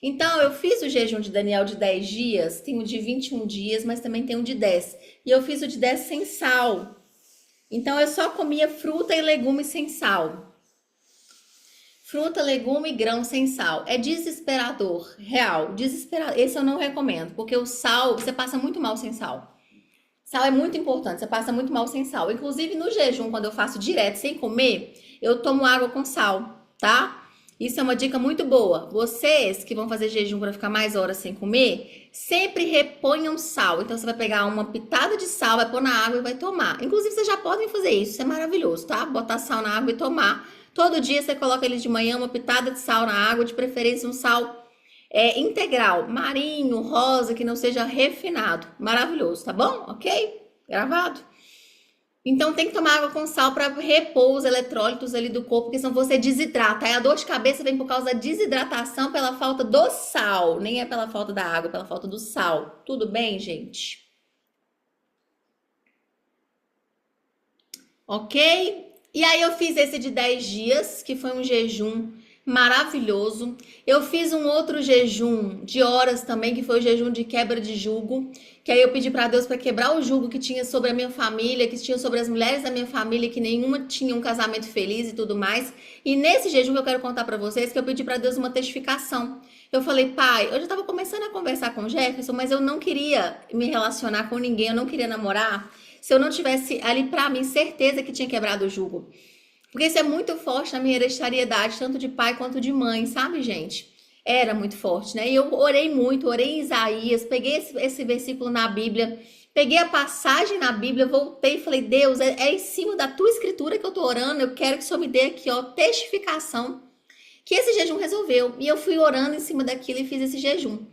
Então, eu fiz o jejum de Daniel de 10 dias, tem o de 21 dias, mas também tem o de 10. E eu fiz o de 10 sem sal. Então, eu só comia fruta e legume sem sal. Fruta, legume e grão sem sal. É desesperador, real, desesperador. Esse eu não recomendo, porque o sal, você passa muito mal sem sal. Sal é muito importante, você passa muito mal sem sal. Inclusive, no jejum, quando eu faço direto, sem comer, eu tomo água com sal, tá? Isso é uma dica muito boa. Vocês que vão fazer jejum para ficar mais horas sem comer, sempre reponham sal. Então você vai pegar uma pitada de sal, vai pôr na água e vai tomar. Inclusive vocês já podem fazer isso, isso é maravilhoso, tá? Botar sal na água e tomar. Todo dia você coloca eles de manhã, uma pitada de sal na água, de preferência um sal integral, marinho, rosa, que não seja refinado. Maravilhoso, tá bom? Ok? Gravado? Então tem que tomar água com sal para repor os eletrólitos ali do corpo, porque senão você desidrata. Aí a dor de cabeça vem por causa da desidratação pela falta do sal. Nem é pela falta da água, é pela falta do sal. Tudo bem, gente? Ok? E aí eu fiz esse de 10 dias, que foi um jejum Maravilhoso. Eu fiz um outro jejum de horas também, que foi o jejum de quebra de jugo, que aí eu pedi para Deus para quebrar o jugo que tinha sobre a minha família, que tinha sobre as mulheres da minha família, que nenhuma tinha um casamento feliz e tudo mais. E nesse jejum eu quero contar para vocês que eu pedi para Deus uma testificação. Eu falei, pai, eu já estava começando a conversar com o Jefferson, mas eu não queria me relacionar com ninguém, eu não queria namorar, se eu não tivesse ali para mim certeza que tinha quebrado o jugo. Porque isso é muito forte na minha hereditariedade, tanto de pai quanto de mãe, sabe, gente? Era muito forte, né? E eu orei muito, orei em Isaías, peguei esse versículo na Bíblia, peguei a passagem na Bíblia, voltei e falei, Deus, é em cima da tua escritura que eu tô orando, eu quero que o Senhor me dê aqui, ó, testificação, que esse jejum resolveu. E eu fui orando em cima daquilo e fiz esse jejum.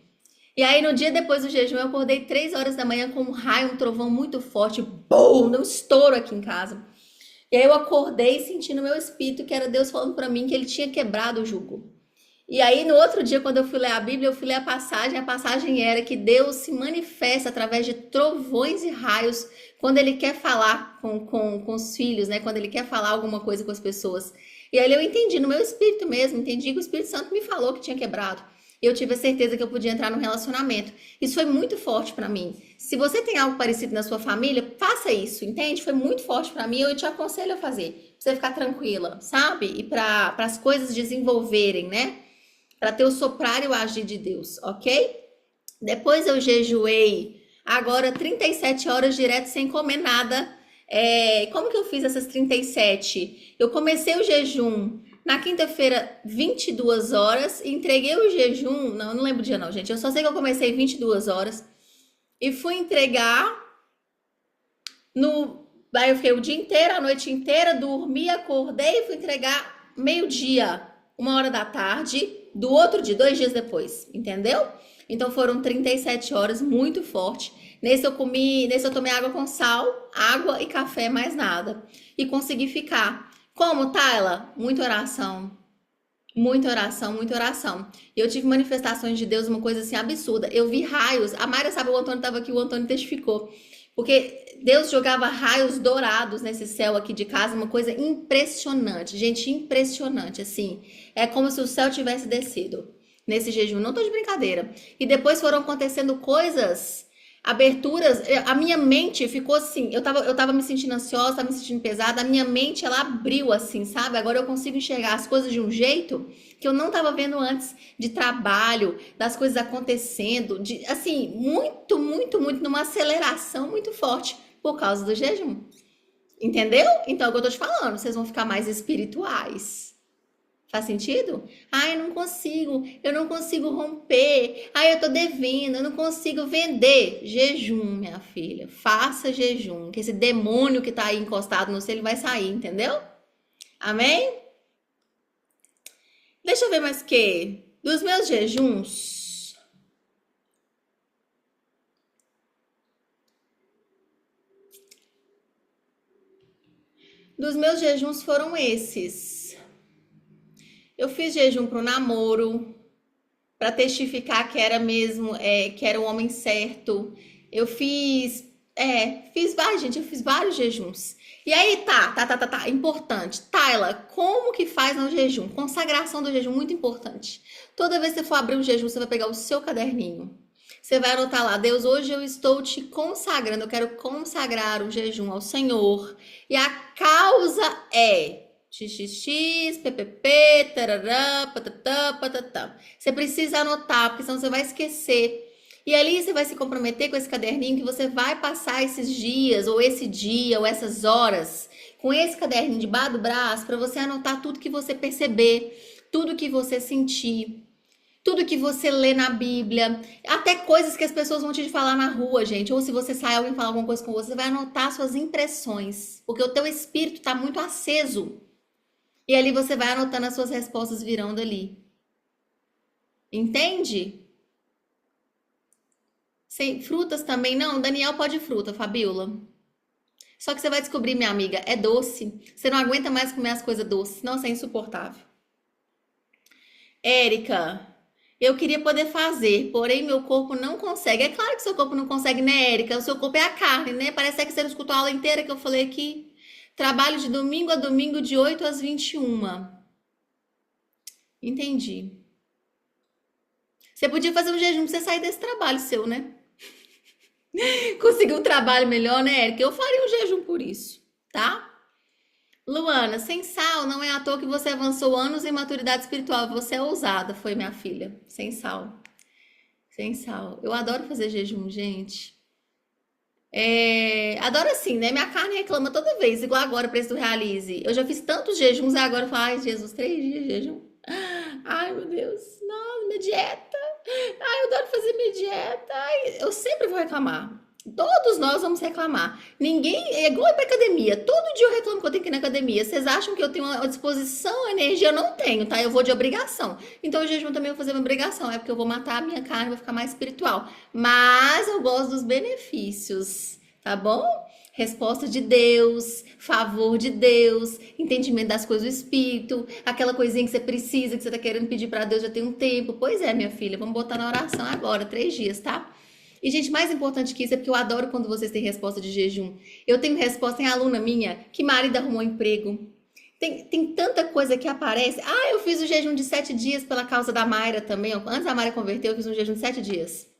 E aí, no dia depois do jejum, eu acordei 3 horas da manhã com um raio, um trovão muito forte, bum, um estouro aqui em casa. E aí eu acordei sentindo no meu espírito que era Deus falando para mim que ele tinha quebrado o jugo. E aí no outro dia, quando eu fui ler a Bíblia, eu fui ler a passagem era que Deus se manifesta através de trovões e raios quando ele quer falar com os filhos, né? Quando ele quer falar alguma coisa com as pessoas. E aí eu entendi no meu espírito mesmo, entendi que o Espírito Santo me falou que tinha quebrado. E eu tive a certeza que eu podia entrar no relacionamento. Isso foi muito forte para mim. Se você tem algo parecido na sua família, faça isso, entende? Foi muito forte para mim, eu te aconselho a fazer. Pra você ficar tranquila, sabe? E para as coisas desenvolverem, né? Para ter o soprar e o agir de Deus, ok? Depois eu jejuei agora 37 horas direto sem comer nada. Como que eu fiz essas 37? Eu comecei o jejum na quinta-feira, 22 horas, entreguei o jejum, não lembro o dia não, gente, eu só sei que eu comecei 22 horas e fui entregar aí eu fiquei o dia inteiro, a noite inteira, dormi, acordei e fui entregar meio-dia, 1 hora da tarde, do outro dia, 2 dias depois, entendeu? Então foram 37 horas, muito forte. Nesse eu tomei água com sal, água e café, mais nada. E consegui ficar. Como, Tayla? Muita oração. Muita oração, muita oração. E eu tive manifestações de Deus, uma coisa assim absurda. Eu vi raios. A Mayra sabe, o Antônio estava aqui, o Antônio testificou. Porque Deus jogava raios dourados nesse céu aqui de casa, uma coisa impressionante. Gente, impressionante, assim. É como se o céu tivesse descido nesse jejum. Não tô de brincadeira. E depois foram acontecendo coisas, aberturas. A minha mente ficou assim. Eu tava me sentindo ansiosa, tava me sentindo pesada. A minha mente, ela abriu assim, sabe? Agora eu consigo enxergar as coisas de um jeito que eu não tava vendo antes, de trabalho, das coisas acontecendo, de assim, muito, muito, muito, numa aceleração muito forte por causa do jejum. Entendeu? Então é o que eu tô te falando, vocês vão ficar mais espirituais. Faz sentido? Ah, eu não consigo romper. Ah, eu tô devendo, eu não consigo vender. Jejum, minha filha. Faça jejum, que esse demônio que tá aí encostado no seu, ele vai sair, entendeu? Amém? Deixa eu ver mais o que. Dos meus jejuns. Dos meus jejuns foram esses. Eu fiz jejum pro namoro, para testificar que era mesmo, que era o homem certo. Eu fiz vários, gente, eu fiz vários jejuns. E aí, tá, importante. Tayla, como que faz no jejum? Consagração do jejum, muito importante. Toda vez que você for abrir um jejum, você vai pegar o seu caderninho. Você vai anotar lá, Deus, hoje eu estou te consagrando, eu quero consagrar o jejum ao Senhor. E a causa é XXX, PPP, tarará, patatá, patatá. Você precisa anotar, porque senão você vai esquecer. E ali você vai se comprometer com esse caderninho que você vai passar esses dias, ou esse dia, ou essas horas, com esse caderninho debaixo do braço, para você anotar tudo que você perceber, tudo que você sentir, tudo que você lê na Bíblia, até coisas que as pessoas vão te falar na rua, gente. Ou se você sai, alguém falar alguma coisa com você, você vai anotar suas impressões, porque o teu espírito está muito aceso. E ali você vai anotando as suas respostas virando ali. Entende? Sem frutas também não? Daniel pode fruta, Fabiola. Só que você vai descobrir, minha amiga, é doce. Você não aguenta mais comer as coisas doces. Nossa, é insuportável. Érica, eu queria poder fazer, porém meu corpo não consegue. É claro que seu corpo não consegue, né, Érica? O seu corpo é a carne, né? Parece que você não escutou a aula inteira que eu falei aqui. Trabalho de domingo a domingo, de 8 às 21. Entendi. Você podia fazer um jejum pra você sair desse trabalho seu, né? Conseguir um trabalho melhor, né, Érica? Eu faria um jejum por isso, tá? Luana, sem sal, não é à toa que você avançou anos em maturidade espiritual. Você é ousada, foi minha filha. Sem sal, sem sal. Eu adoro fazer jejum, gente. Adoro assim, né? Minha carne reclama toda vez, igual agora, preço do Realize. Eu já fiz tantos jejuns e agora eu falo, ai, Jesus, 3 dias de jejum. Ai, meu Deus, não, minha dieta. Ai, eu adoro fazer minha dieta. Ai, eu sempre vou reclamar. Todos nós vamos reclamar. Ninguém é igual ir pra academia. Todo dia eu reclamo que eu tenho que ir na academia. Vocês acham que eu tenho uma disposição, uma energia? Eu não tenho, tá? Eu vou de obrigação. Então o jejum também eu vou fazer uma obrigação. É porque eu vou matar a minha carne, vou ficar mais espiritual. Mas eu gosto dos benefícios, tá bom? Resposta de Deus, favor de Deus, entendimento das coisas do Espírito, aquela coisinha que você precisa, que você tá querendo pedir pra Deus já tem um tempo. Pois é, minha filha, vamos botar na oração agora, 3 dias, tá? E, gente, mais importante que isso é porque eu adoro quando vocês têm resposta de jejum. Eu tenho resposta, tem aluna minha que marido arrumou emprego. Tem tanta coisa que aparece. Ah, eu fiz o jejum de 7 dias pela causa da Mayra também. Antes da Mayra converter, eu fiz um jejum de 7 dias.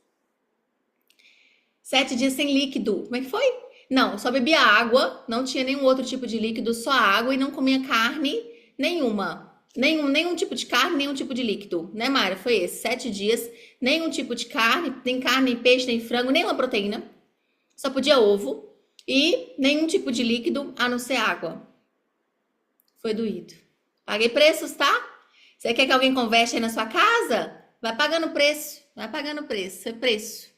7 dias sem líquido. Como é que foi? Não, só bebia água, não tinha nenhum outro tipo de líquido, só água e não comia carne nenhuma. Nenhum tipo de carne, nenhum tipo de líquido, né, Mayra? Foi esse, 7 dias, nenhum tipo de carne, nem carne, nem peixe, nem frango, nenhuma proteína. Só podia ovo e nenhum tipo de líquido a não ser água. Foi doído. Paguei preços, tá? Você quer que alguém converte aí na sua casa? Vai pagando preço, vai pagando preço, é preço.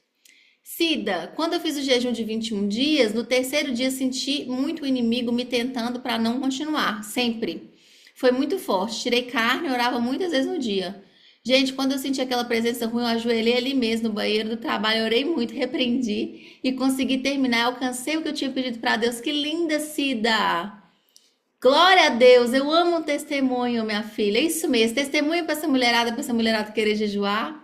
Cida, quando eu fiz o jejum de 21 dias, no terceiro dia senti muito o inimigo me tentando para não continuar, sempre. Foi muito forte. Tirei carne e orava muitas vezes no dia. Gente, quando eu senti aquela presença ruim, eu ajoelhei ali mesmo no banheiro do trabalho, orei muito, repreendi e consegui terminar. Alcancei o que eu tinha pedido para Deus. Que linda, Cida! Glória a Deus! Eu amo um testemunho, minha filha. É isso mesmo. Testemunho para essa mulherada querer jejuar.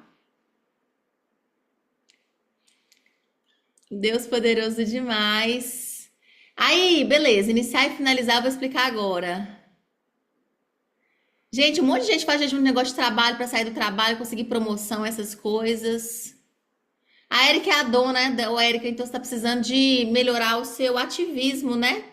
Deus poderoso demais. Aí, beleza. Iniciar e finalizar, vou explicar agora. Gente, um monte de gente faz jejum de negócio de trabalho para sair do trabalho, conseguir promoção, essas coisas. A Erika é a dona, né? O Erika, então você está precisando de melhorar o seu ativismo, né?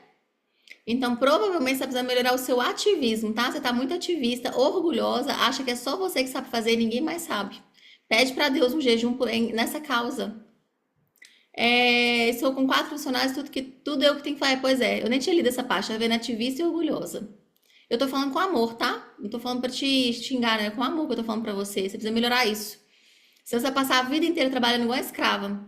Então, provavelmente você está precisando melhorar o seu ativismo, tá? Você está muito ativista, orgulhosa, acha que é só você que sabe fazer e ninguém mais sabe. Pede para Deus um jejum nessa causa. Estou com 4 funcionários, tudo eu que tenho que fazer. Pois é, eu nem tinha lido essa parte, tá vendo? Ativista e orgulhosa. Eu tô falando com amor, tá? Não tô falando pra te xingar, né? É com amor que eu tô falando pra você. Você precisa melhorar isso. Se você passar a vida inteira trabalhando igual escrava.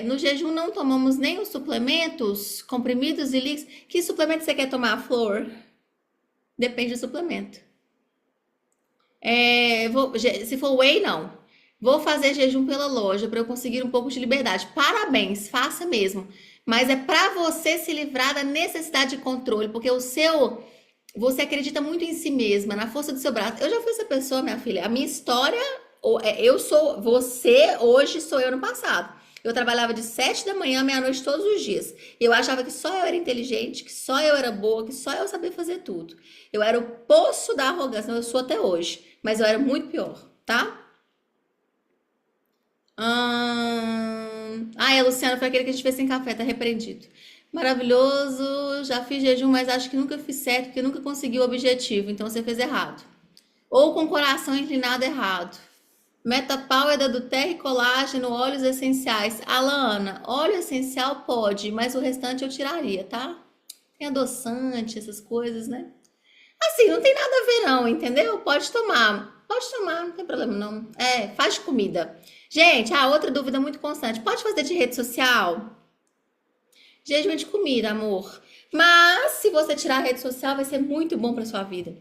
No jejum não tomamos nem os suplementos, comprimidos e líquidos. Que suplemento você quer tomar, Flor? Depende do suplemento. Se for whey, não. Vou fazer jejum pela loja para eu conseguir um pouco de liberdade. Parabéns, faça mesmo. Mas é para você se livrar da necessidade de controle, porque você acredita muito em si mesma, na força do seu braço. Eu já fui essa pessoa, minha filha. A minha história, eu sou você, hoje sou eu no passado. Eu trabalhava de 7 da manhã à meia-noite todos os dias. Eu achava que só eu era inteligente, que só eu era boa, que só eu sabia fazer tudo. Eu era o poço da arrogância, eu sou até hoje. Mas eu era muito pior, tá? A Luciana foi aquele que a gente fez sem café, tá repreendido. Maravilhoso, já fiz jejum, mas acho que nunca fiz certo, porque nunca consegui o objetivo, então você fez errado. Ou com o coração inclinado errado. Metapower do terra e colágeno, óleos essenciais. Alana, óleo essencial pode, mas o restante eu tiraria, tá? Tem adoçante, essas coisas, né? Assim, não tem nada a ver não, entendeu? Pode tomar, não tem problema não. Faz de comida. Gente, outra dúvida muito constante. Pode fazer de rede social? Jejum é de comida, amor. Mas se você tirar a rede social, vai ser muito bom para sua vida.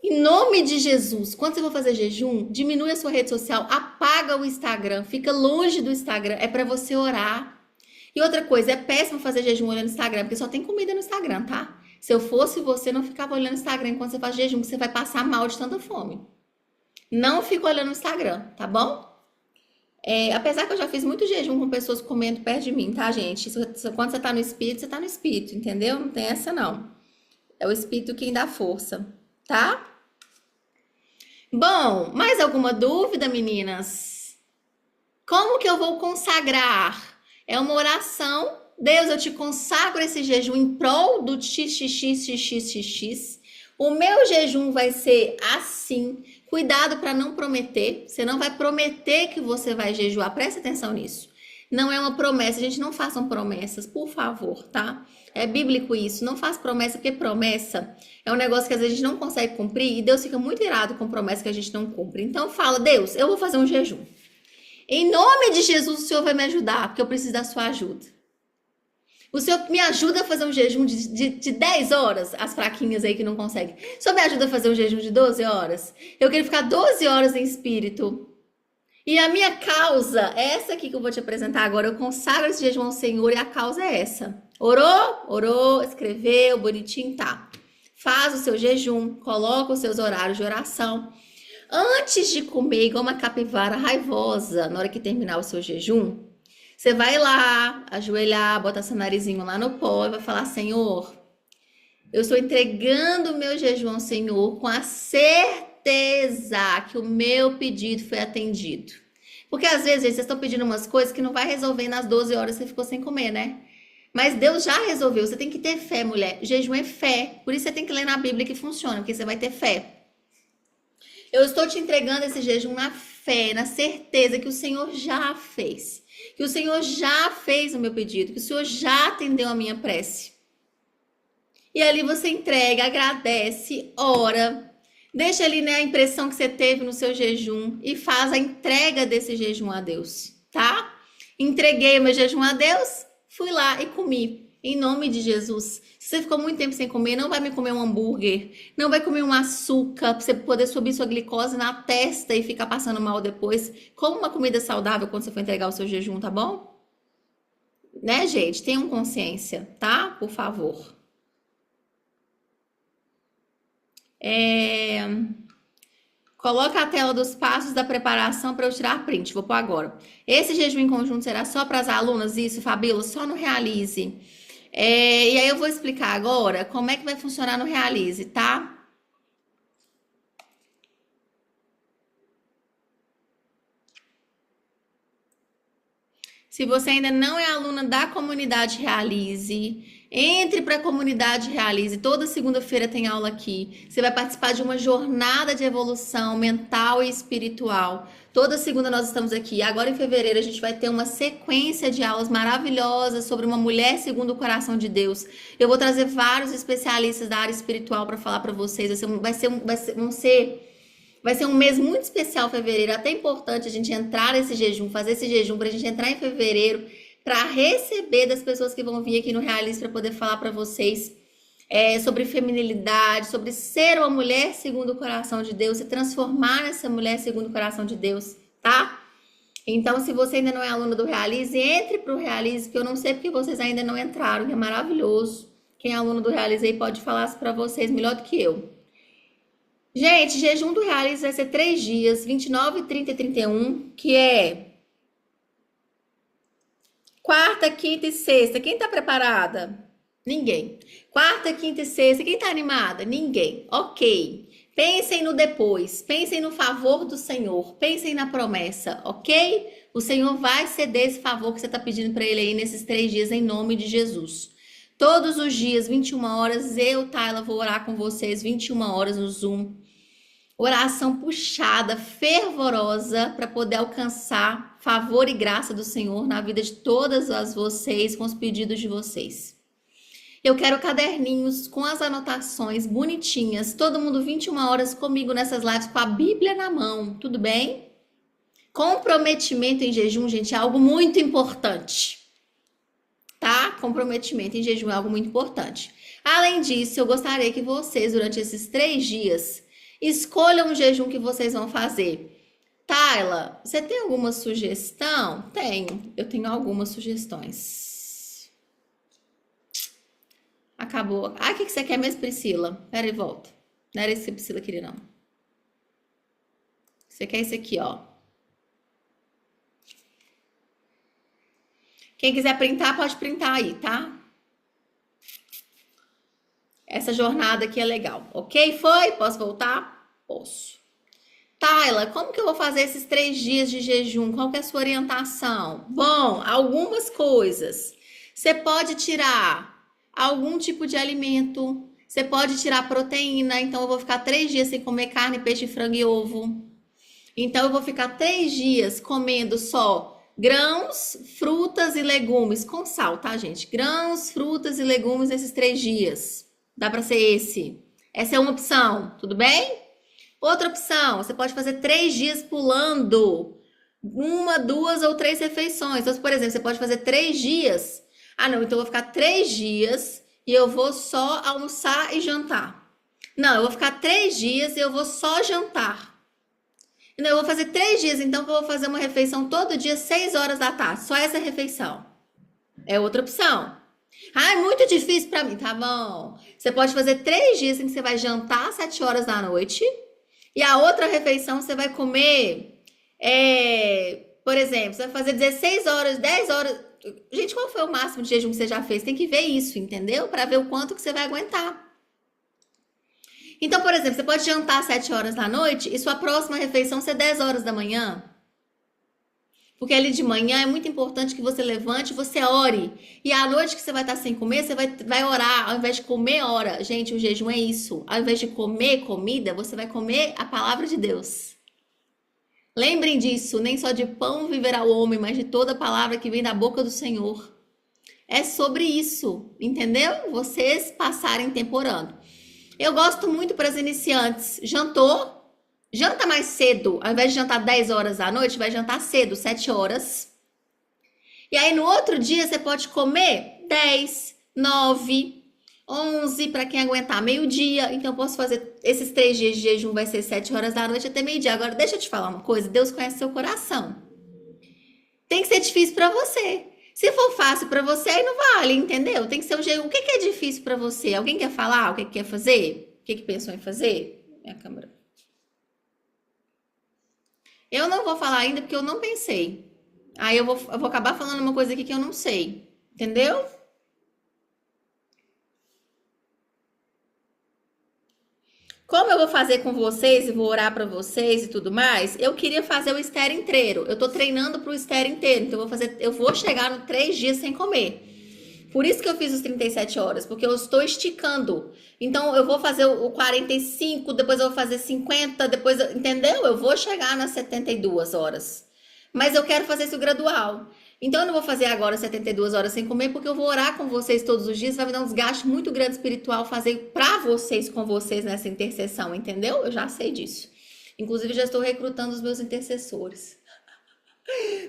Em nome de Jesus, quando você for fazer jejum, diminui a sua rede social, apaga o Instagram, fica longe do Instagram, é para você orar. E outra coisa, é péssimo fazer jejum olhando o Instagram, porque só tem comida no Instagram, tá? Se eu fosse você, não ficava olhando o Instagram enquanto você faz jejum, que você vai passar mal de tanta fome. Não fica olhando o Instagram, tá bom? Apesar que eu já fiz muito jejum com pessoas comendo perto de mim, tá, gente? Quando você tá no espírito, você tá no espírito, entendeu? Não tem essa, não. É o espírito quem dá força, tá? Bom, mais alguma dúvida, meninas? Como que eu vou consagrar? É uma oração. Deus, eu te consagro esse jejum em prol do XXXXXX. O meu jejum vai ser assim. Cuidado para não prometer. Você não vai prometer que você vai jejuar. Presta atenção nisso. Não é uma promessa. Gente, não façam promessas, por favor, tá? É bíblico isso. Não faz promessa, porque promessa é um negócio que às vezes a gente não consegue cumprir e Deus fica muito irado com promessa que a gente não cumpre. Então fala, Deus, eu vou fazer um jejum. Em nome de Jesus, o Senhor vai me ajudar, porque eu preciso da sua ajuda. O Senhor me ajuda a fazer um jejum de 10 horas, as fraquinhas aí que não conseguem. O Senhor me ajuda a fazer um jejum de 12 horas? Eu quero ficar 12 horas em espírito. E a minha causa é essa aqui que eu vou te apresentar agora. Eu consagro esse jejum ao Senhor e a causa é essa. Orou? Orou, escreveu, bonitinho, tá. Faz o seu jejum, coloca os seus horários de oração. Antes de comer, igual uma capivara raivosa, na hora que terminar o seu jejum, você vai lá, ajoelhar, botar seu narizinho lá no pó e vai falar, Senhor, eu estou entregando o meu jejum ao Senhor com a certeza que o meu pedido foi atendido. Porque às vezes vocês estão pedindo umas coisas que não vai resolver nas 12 horas que você ficou sem comer, né? Mas Deus já resolveu, você tem que ter fé, mulher. Jejum é fé, por isso você tem que ler na Bíblia que funciona, porque você vai ter fé. Eu estou te entregando esse jejum na fé, na certeza que o Senhor já fez. Que o Senhor já fez o meu pedido, que o Senhor já atendeu a minha prece. E ali você entrega, agradece, ora, deixa ali, né, a impressão que você teve no seu jejum e faz a entrega desse jejum a Deus, tá? Entreguei o meu jejum a Deus, fui lá e comi. Em nome de Jesus. Se você ficou muito tempo sem comer, não vai me comer um hambúrguer, não vai comer um açúcar para você poder subir sua glicose na testa e ficar passando mal depois. Coma uma comida saudável quando você for entregar o seu jejum, tá bom? Né, gente? Tenham consciência, tá? Por favor. Coloca a tela dos passos da preparação para eu tirar print. Vou pôr agora. Esse jejum em conjunto será só para as alunas? Isso, Fabíola, só no Realize. E aí eu vou explicar agora como é que vai funcionar no Realize, tá? Se você ainda não é aluna da comunidade Realize, entre para a comunidade Realize. Toda segunda-feira tem aula aqui. Você vai participar de uma jornada de evolução mental e espiritual. Toda segunda nós estamos aqui. Agora em fevereiro a gente vai ter uma sequência de aulas maravilhosas sobre uma mulher segundo o coração de Deus. Eu vou trazer vários especialistas da área espiritual para falar para vocês. Vai ser um mês muito especial, fevereiro. Até importante a gente entrar nesse jejum, fazer esse jejum para a gente entrar em fevereiro, para receber das pessoas que vão vir aqui no Realize para poder falar para vocês sobre feminilidade, sobre ser uma mulher segundo o coração de Deus, se transformar nessa mulher segundo o coração de Deus, tá? Então, se você ainda não é aluno do Realize, entre para o Realize, que eu não sei porque vocês ainda não entraram, que é maravilhoso. Quem é aluno do Realize aí pode falar para vocês melhor do que eu. Gente, jejum do Realize vai ser 3 dias, 29, 30 e 31, que é quarta, quinta e sexta. Quem tá preparada? Ninguém. Quarta, quinta e sexta. Quem tá animada? Ninguém. Ok. Pensem no depois. Pensem no favor do Senhor. Pensem na promessa, ok? O Senhor vai ceder esse favor que você tá pedindo para Ele aí nesses 3 dias, em nome de Jesus. Todos os dias, 21 horas, eu, Tayla, vou orar com vocês, 21 horas no Zoom. Oração puxada, fervorosa, para poder alcançar favor e graça do Senhor na vida de todas as vocês, com os pedidos de vocês. Eu quero caderninhos com as anotações bonitinhas, todo mundo 21 horas comigo nessas lives com a Bíblia na mão, tudo bem? Comprometimento em jejum, gente, é algo muito importante, tá? Comprometimento em jejum é algo muito importante. Além disso, eu gostaria que vocês, durante esses 3 dias, escolham um jejum que vocês vão fazer. Tayla, você tem alguma sugestão? Tenho. Eu tenho algumas sugestões. Acabou. Ah, o que você quer mesmo, Priscila? Pera aí, volta. Não era esse que a Priscila queria, não. Você quer esse aqui, ó. Quem quiser printar, pode printar aí, tá? Essa jornada aqui é legal, ok? Foi? Posso voltar? Posso. Taila, como que eu vou fazer esses 3 dias de jejum? Qual que é a sua orientação? Bom, algumas coisas. Você pode tirar algum tipo de alimento. Você pode tirar proteína. Então, eu vou ficar 3 dias sem comer carne, peixe, frango e ovo. Então, eu vou ficar 3 dias comendo só grãos, frutas e legumes com sal, tá, gente? Grãos, frutas e legumes nesses 3 dias. Dá pra ser esse. Essa é uma opção, tudo bem? Outra opção, você pode fazer 3 dias pulando uma, 2 ou 3 refeições. Então, por exemplo, você pode fazer 3 dias. Ah, não, então eu vou ficar 3 dias e eu vou só almoçar e jantar. Não, eu vou ficar 3 dias e eu vou só jantar. Não, eu vou fazer 3 dias, então que eu vou fazer uma refeição todo dia, 6 horas da tarde. Só essa refeição. É outra opção. Ah, é muito difícil pra mim. Tá bom. Você pode fazer 3 dias em que você vai jantar às 7 horas da noite. E a outra refeição você vai comer, por exemplo, você vai fazer 16 horas, 10 horas. Gente, qual foi o máximo de jejum que você já fez? Tem que ver isso, entendeu? Para ver o quanto que você vai aguentar. Então, por exemplo, você pode jantar às 7 horas da noite e sua próxima refeição ser 10 horas da manhã. Porque ali de manhã é muito importante que você levante, você ore. E à noite que você vai estar sem comer, você vai orar. Ao invés de comer, ora. Gente, o jejum é isso. Ao invés de comer comida, você vai comer a palavra de Deus. Lembrem disso, nem só de pão viverá o homem, mas de toda a palavra que vem da boca do Senhor. É sobre isso, entendeu? Vocês passarem tempo orando. Eu gosto muito para as iniciantes. Jantou? Janta mais cedo. Ao invés de jantar 10 horas da noite, vai jantar cedo, 7 horas. E aí no outro dia você pode comer 10, 9, 11 para quem aguentar meio-dia. Então eu posso fazer esses 3 dias de jejum, vai ser 7 horas da noite até meio-dia. Agora deixa eu te falar uma coisa, Deus conhece seu coração. Tem que ser difícil para você. Se for fácil para você, aí não vale, entendeu? Tem que ser um jejum. O que é difícil para você? Alguém quer falar? O que quer fazer? O que pensou em fazer? Minha câmera. Eu não vou falar ainda porque eu não pensei. Aí eu vou acabar falando uma coisa aqui que eu não sei. Entendeu? Como eu vou fazer com vocês e vou orar pra vocês e tudo mais, eu queria fazer o Esther inteiro. Eu tô treinando pro Esther inteiro. Então eu vou chegar no 3 dias sem comer. Por isso que eu fiz os 37 horas, porque eu estou esticando. Então eu vou fazer o 45, depois eu vou fazer 50, depois, entendeu? Eu vou chegar nas 72 horas. Mas eu quero fazer isso gradual. Então eu não vou fazer agora 72 horas sem comer, porque eu vou orar com vocês todos os dias, vai me dar um desgaste muito grande espiritual fazer pra vocês, com vocês nessa intercessão, entendeu? Eu já sei disso. Inclusive já estou recrutando os meus intercessores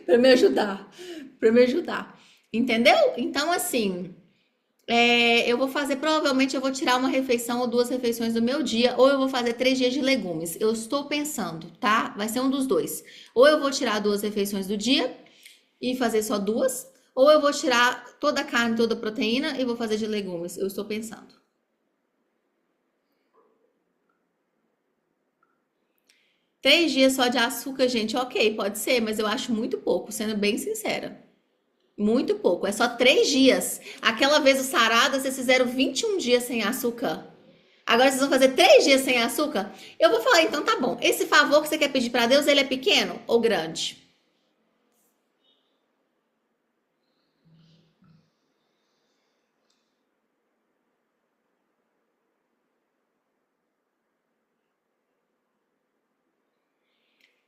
para me ajudar, para me ajudar. Entendeu? Então, assim, eu vou fazer, provavelmente eu vou tirar uma refeição ou 2 refeições do meu dia, ou eu vou fazer 3 dias de legumes. Eu estou pensando, tá? Vai ser um dos dois. Ou eu vou tirar 2 refeições do dia e fazer só 2, ou eu vou tirar toda a carne, toda a proteína e vou fazer de legumes. Eu estou pensando. 3 dias só de açúcar, gente, ok, pode ser, mas eu acho muito pouco, sendo bem sincera. Muito pouco, é só 3 dias. Aquela vez o sarada, vocês fizeram 21 dias sem açúcar. Agora vocês vão fazer 3 dias sem açúcar? Eu vou falar, então tá bom. Esse favor que você quer pedir pra Deus, ele é pequeno ou grande?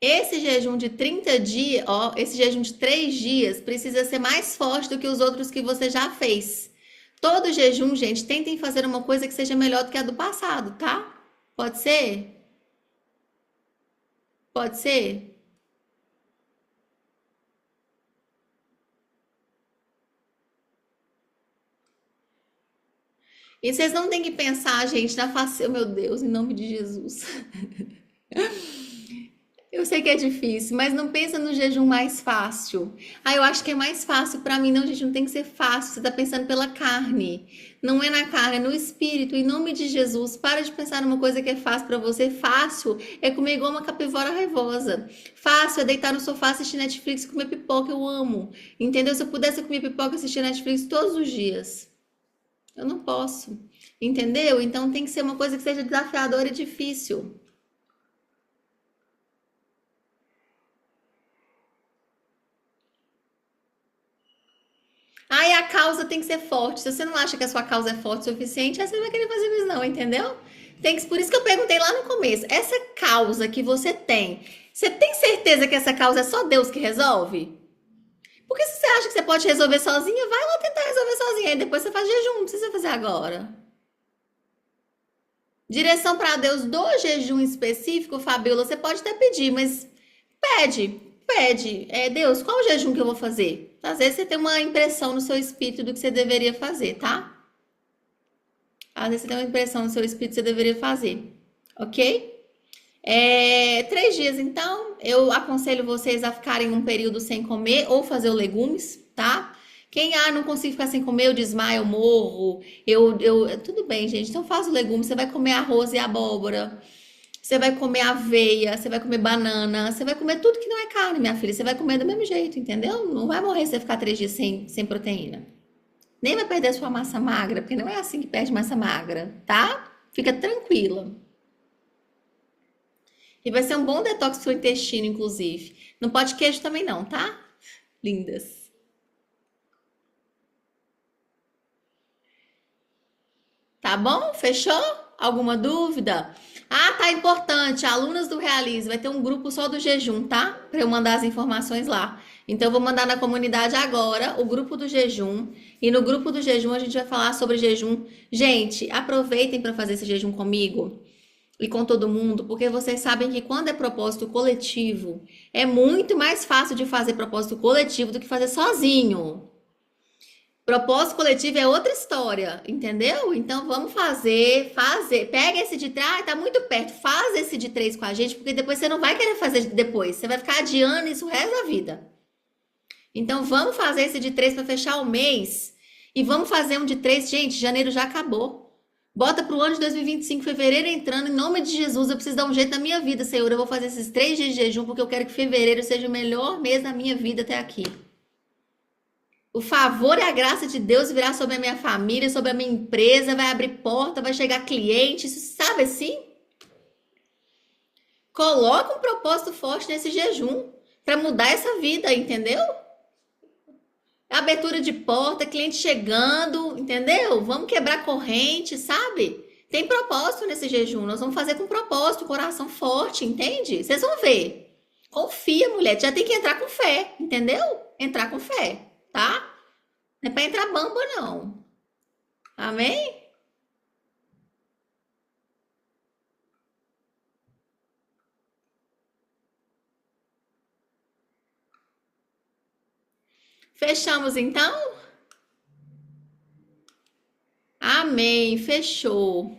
Esse jejum de 30 dias, ó, esse jejum de 3 dias precisa ser mais forte do que os outros que você já fez. Todo jejum, gente, tentem fazer uma coisa que seja melhor do que a do passado, tá? Pode ser? Pode ser? E vocês não têm que pensar, gente, na face, meu Deus, em nome de Jesus. Eu sei que é difícil, mas não pensa no jejum mais fácil. Ah, eu acho que é mais fácil para mim. Não, jejum tem que ser fácil. Você tá pensando pela carne. Não é na carne, é no espírito. Em nome de Jesus, para de pensar numa coisa que é fácil para você. Fácil é comer igual uma capivara raivosa. Fácil é deitar no sofá, assistir Netflix e comer pipoca. Eu amo. Entendeu? Se eu pudesse comer pipoca e assistir Netflix todos os dias. Eu não posso. Entendeu? Então tem que ser uma coisa que seja desafiadora e difícil. Aí a causa tem que ser forte. Se você não acha que a sua causa é forte o suficiente, aí você não vai querer fazer isso não, entendeu? Por isso que eu perguntei lá no começo. Essa causa que você tem certeza que essa causa é só Deus que resolve? Porque se você acha que você pode resolver sozinha, vai lá tentar resolver sozinha. Aí depois você faz jejum, não precisa fazer agora. Direção para Deus do jejum específico, Fabiola, você pode até pedir, mas pede. É, Deus, qual o jejum que eu vou fazer? Às vezes você tem uma impressão no seu espírito do que você deveria fazer, tá? Às vezes você tem uma impressão no seu espírito que você deveria fazer, ok? 3 dias, então, eu aconselho vocês a ficarem um período sem comer ou fazer o legumes, tá? Quem, não consigo ficar sem comer, eu desmaio, eu morro, tudo bem, gente. Então faz o legume, você vai comer arroz e abóbora, você vai comer aveia, você vai comer banana, você vai comer tudo que não é carne, minha filha. Você vai comer do mesmo jeito, entendeu? Não vai morrer se você ficar 3 dias sem proteína. Nem vai perder sua massa magra, porque não é assim que perde massa magra, tá? Fica tranquila. E vai ser um bom detox pro seu intestino, inclusive. Não pode queijo também não, tá? Lindas. Tá bom? Fechou? Alguma dúvida? Tá importante. Alunas do Realize, vai ter um grupo só do jejum, tá? Para eu mandar as informações lá. Então eu vou mandar na comunidade agora o grupo do jejum. E no grupo do jejum a gente vai falar sobre jejum. Gente, aproveitem para fazer esse jejum comigo e com todo mundo, porque vocês sabem que quando é propósito coletivo, é muito mais fácil de fazer propósito coletivo do que fazer sozinho. Propósito coletivo é outra história, entendeu? Então vamos fazer. Pega esse de trás, tá muito perto. Faz esse de 3 com a gente, porque depois você não vai querer fazer depois. Você vai ficar adiando isso o resto da vida. Então vamos fazer esse de 3 para fechar o mês. E vamos fazer um de 3, gente, janeiro já acabou. Bota pro ano de 2025, fevereiro entrando, em nome de Jesus, eu preciso dar um jeito na minha vida, Senhor. Eu vou fazer esses 3 dias de jejum, porque eu quero que fevereiro seja o melhor mês da minha vida até aqui. O favor e a graça de Deus virá sobre a minha família, sobre a minha empresa, vai abrir porta, vai chegar cliente, sabe assim? Coloca um propósito forte nesse jejum para mudar essa vida, entendeu? Abertura de porta, cliente chegando, entendeu? Vamos quebrar corrente, sabe? Tem propósito nesse jejum. Nós vamos fazer com propósito, coração forte, entende? Vocês vão ver. Confia, mulher. Já tem que entrar com fé, entendeu? Entrar com fé, tá? Não é pra entrar bamba, não. Amém? Fechamos então? Amém. Fechou.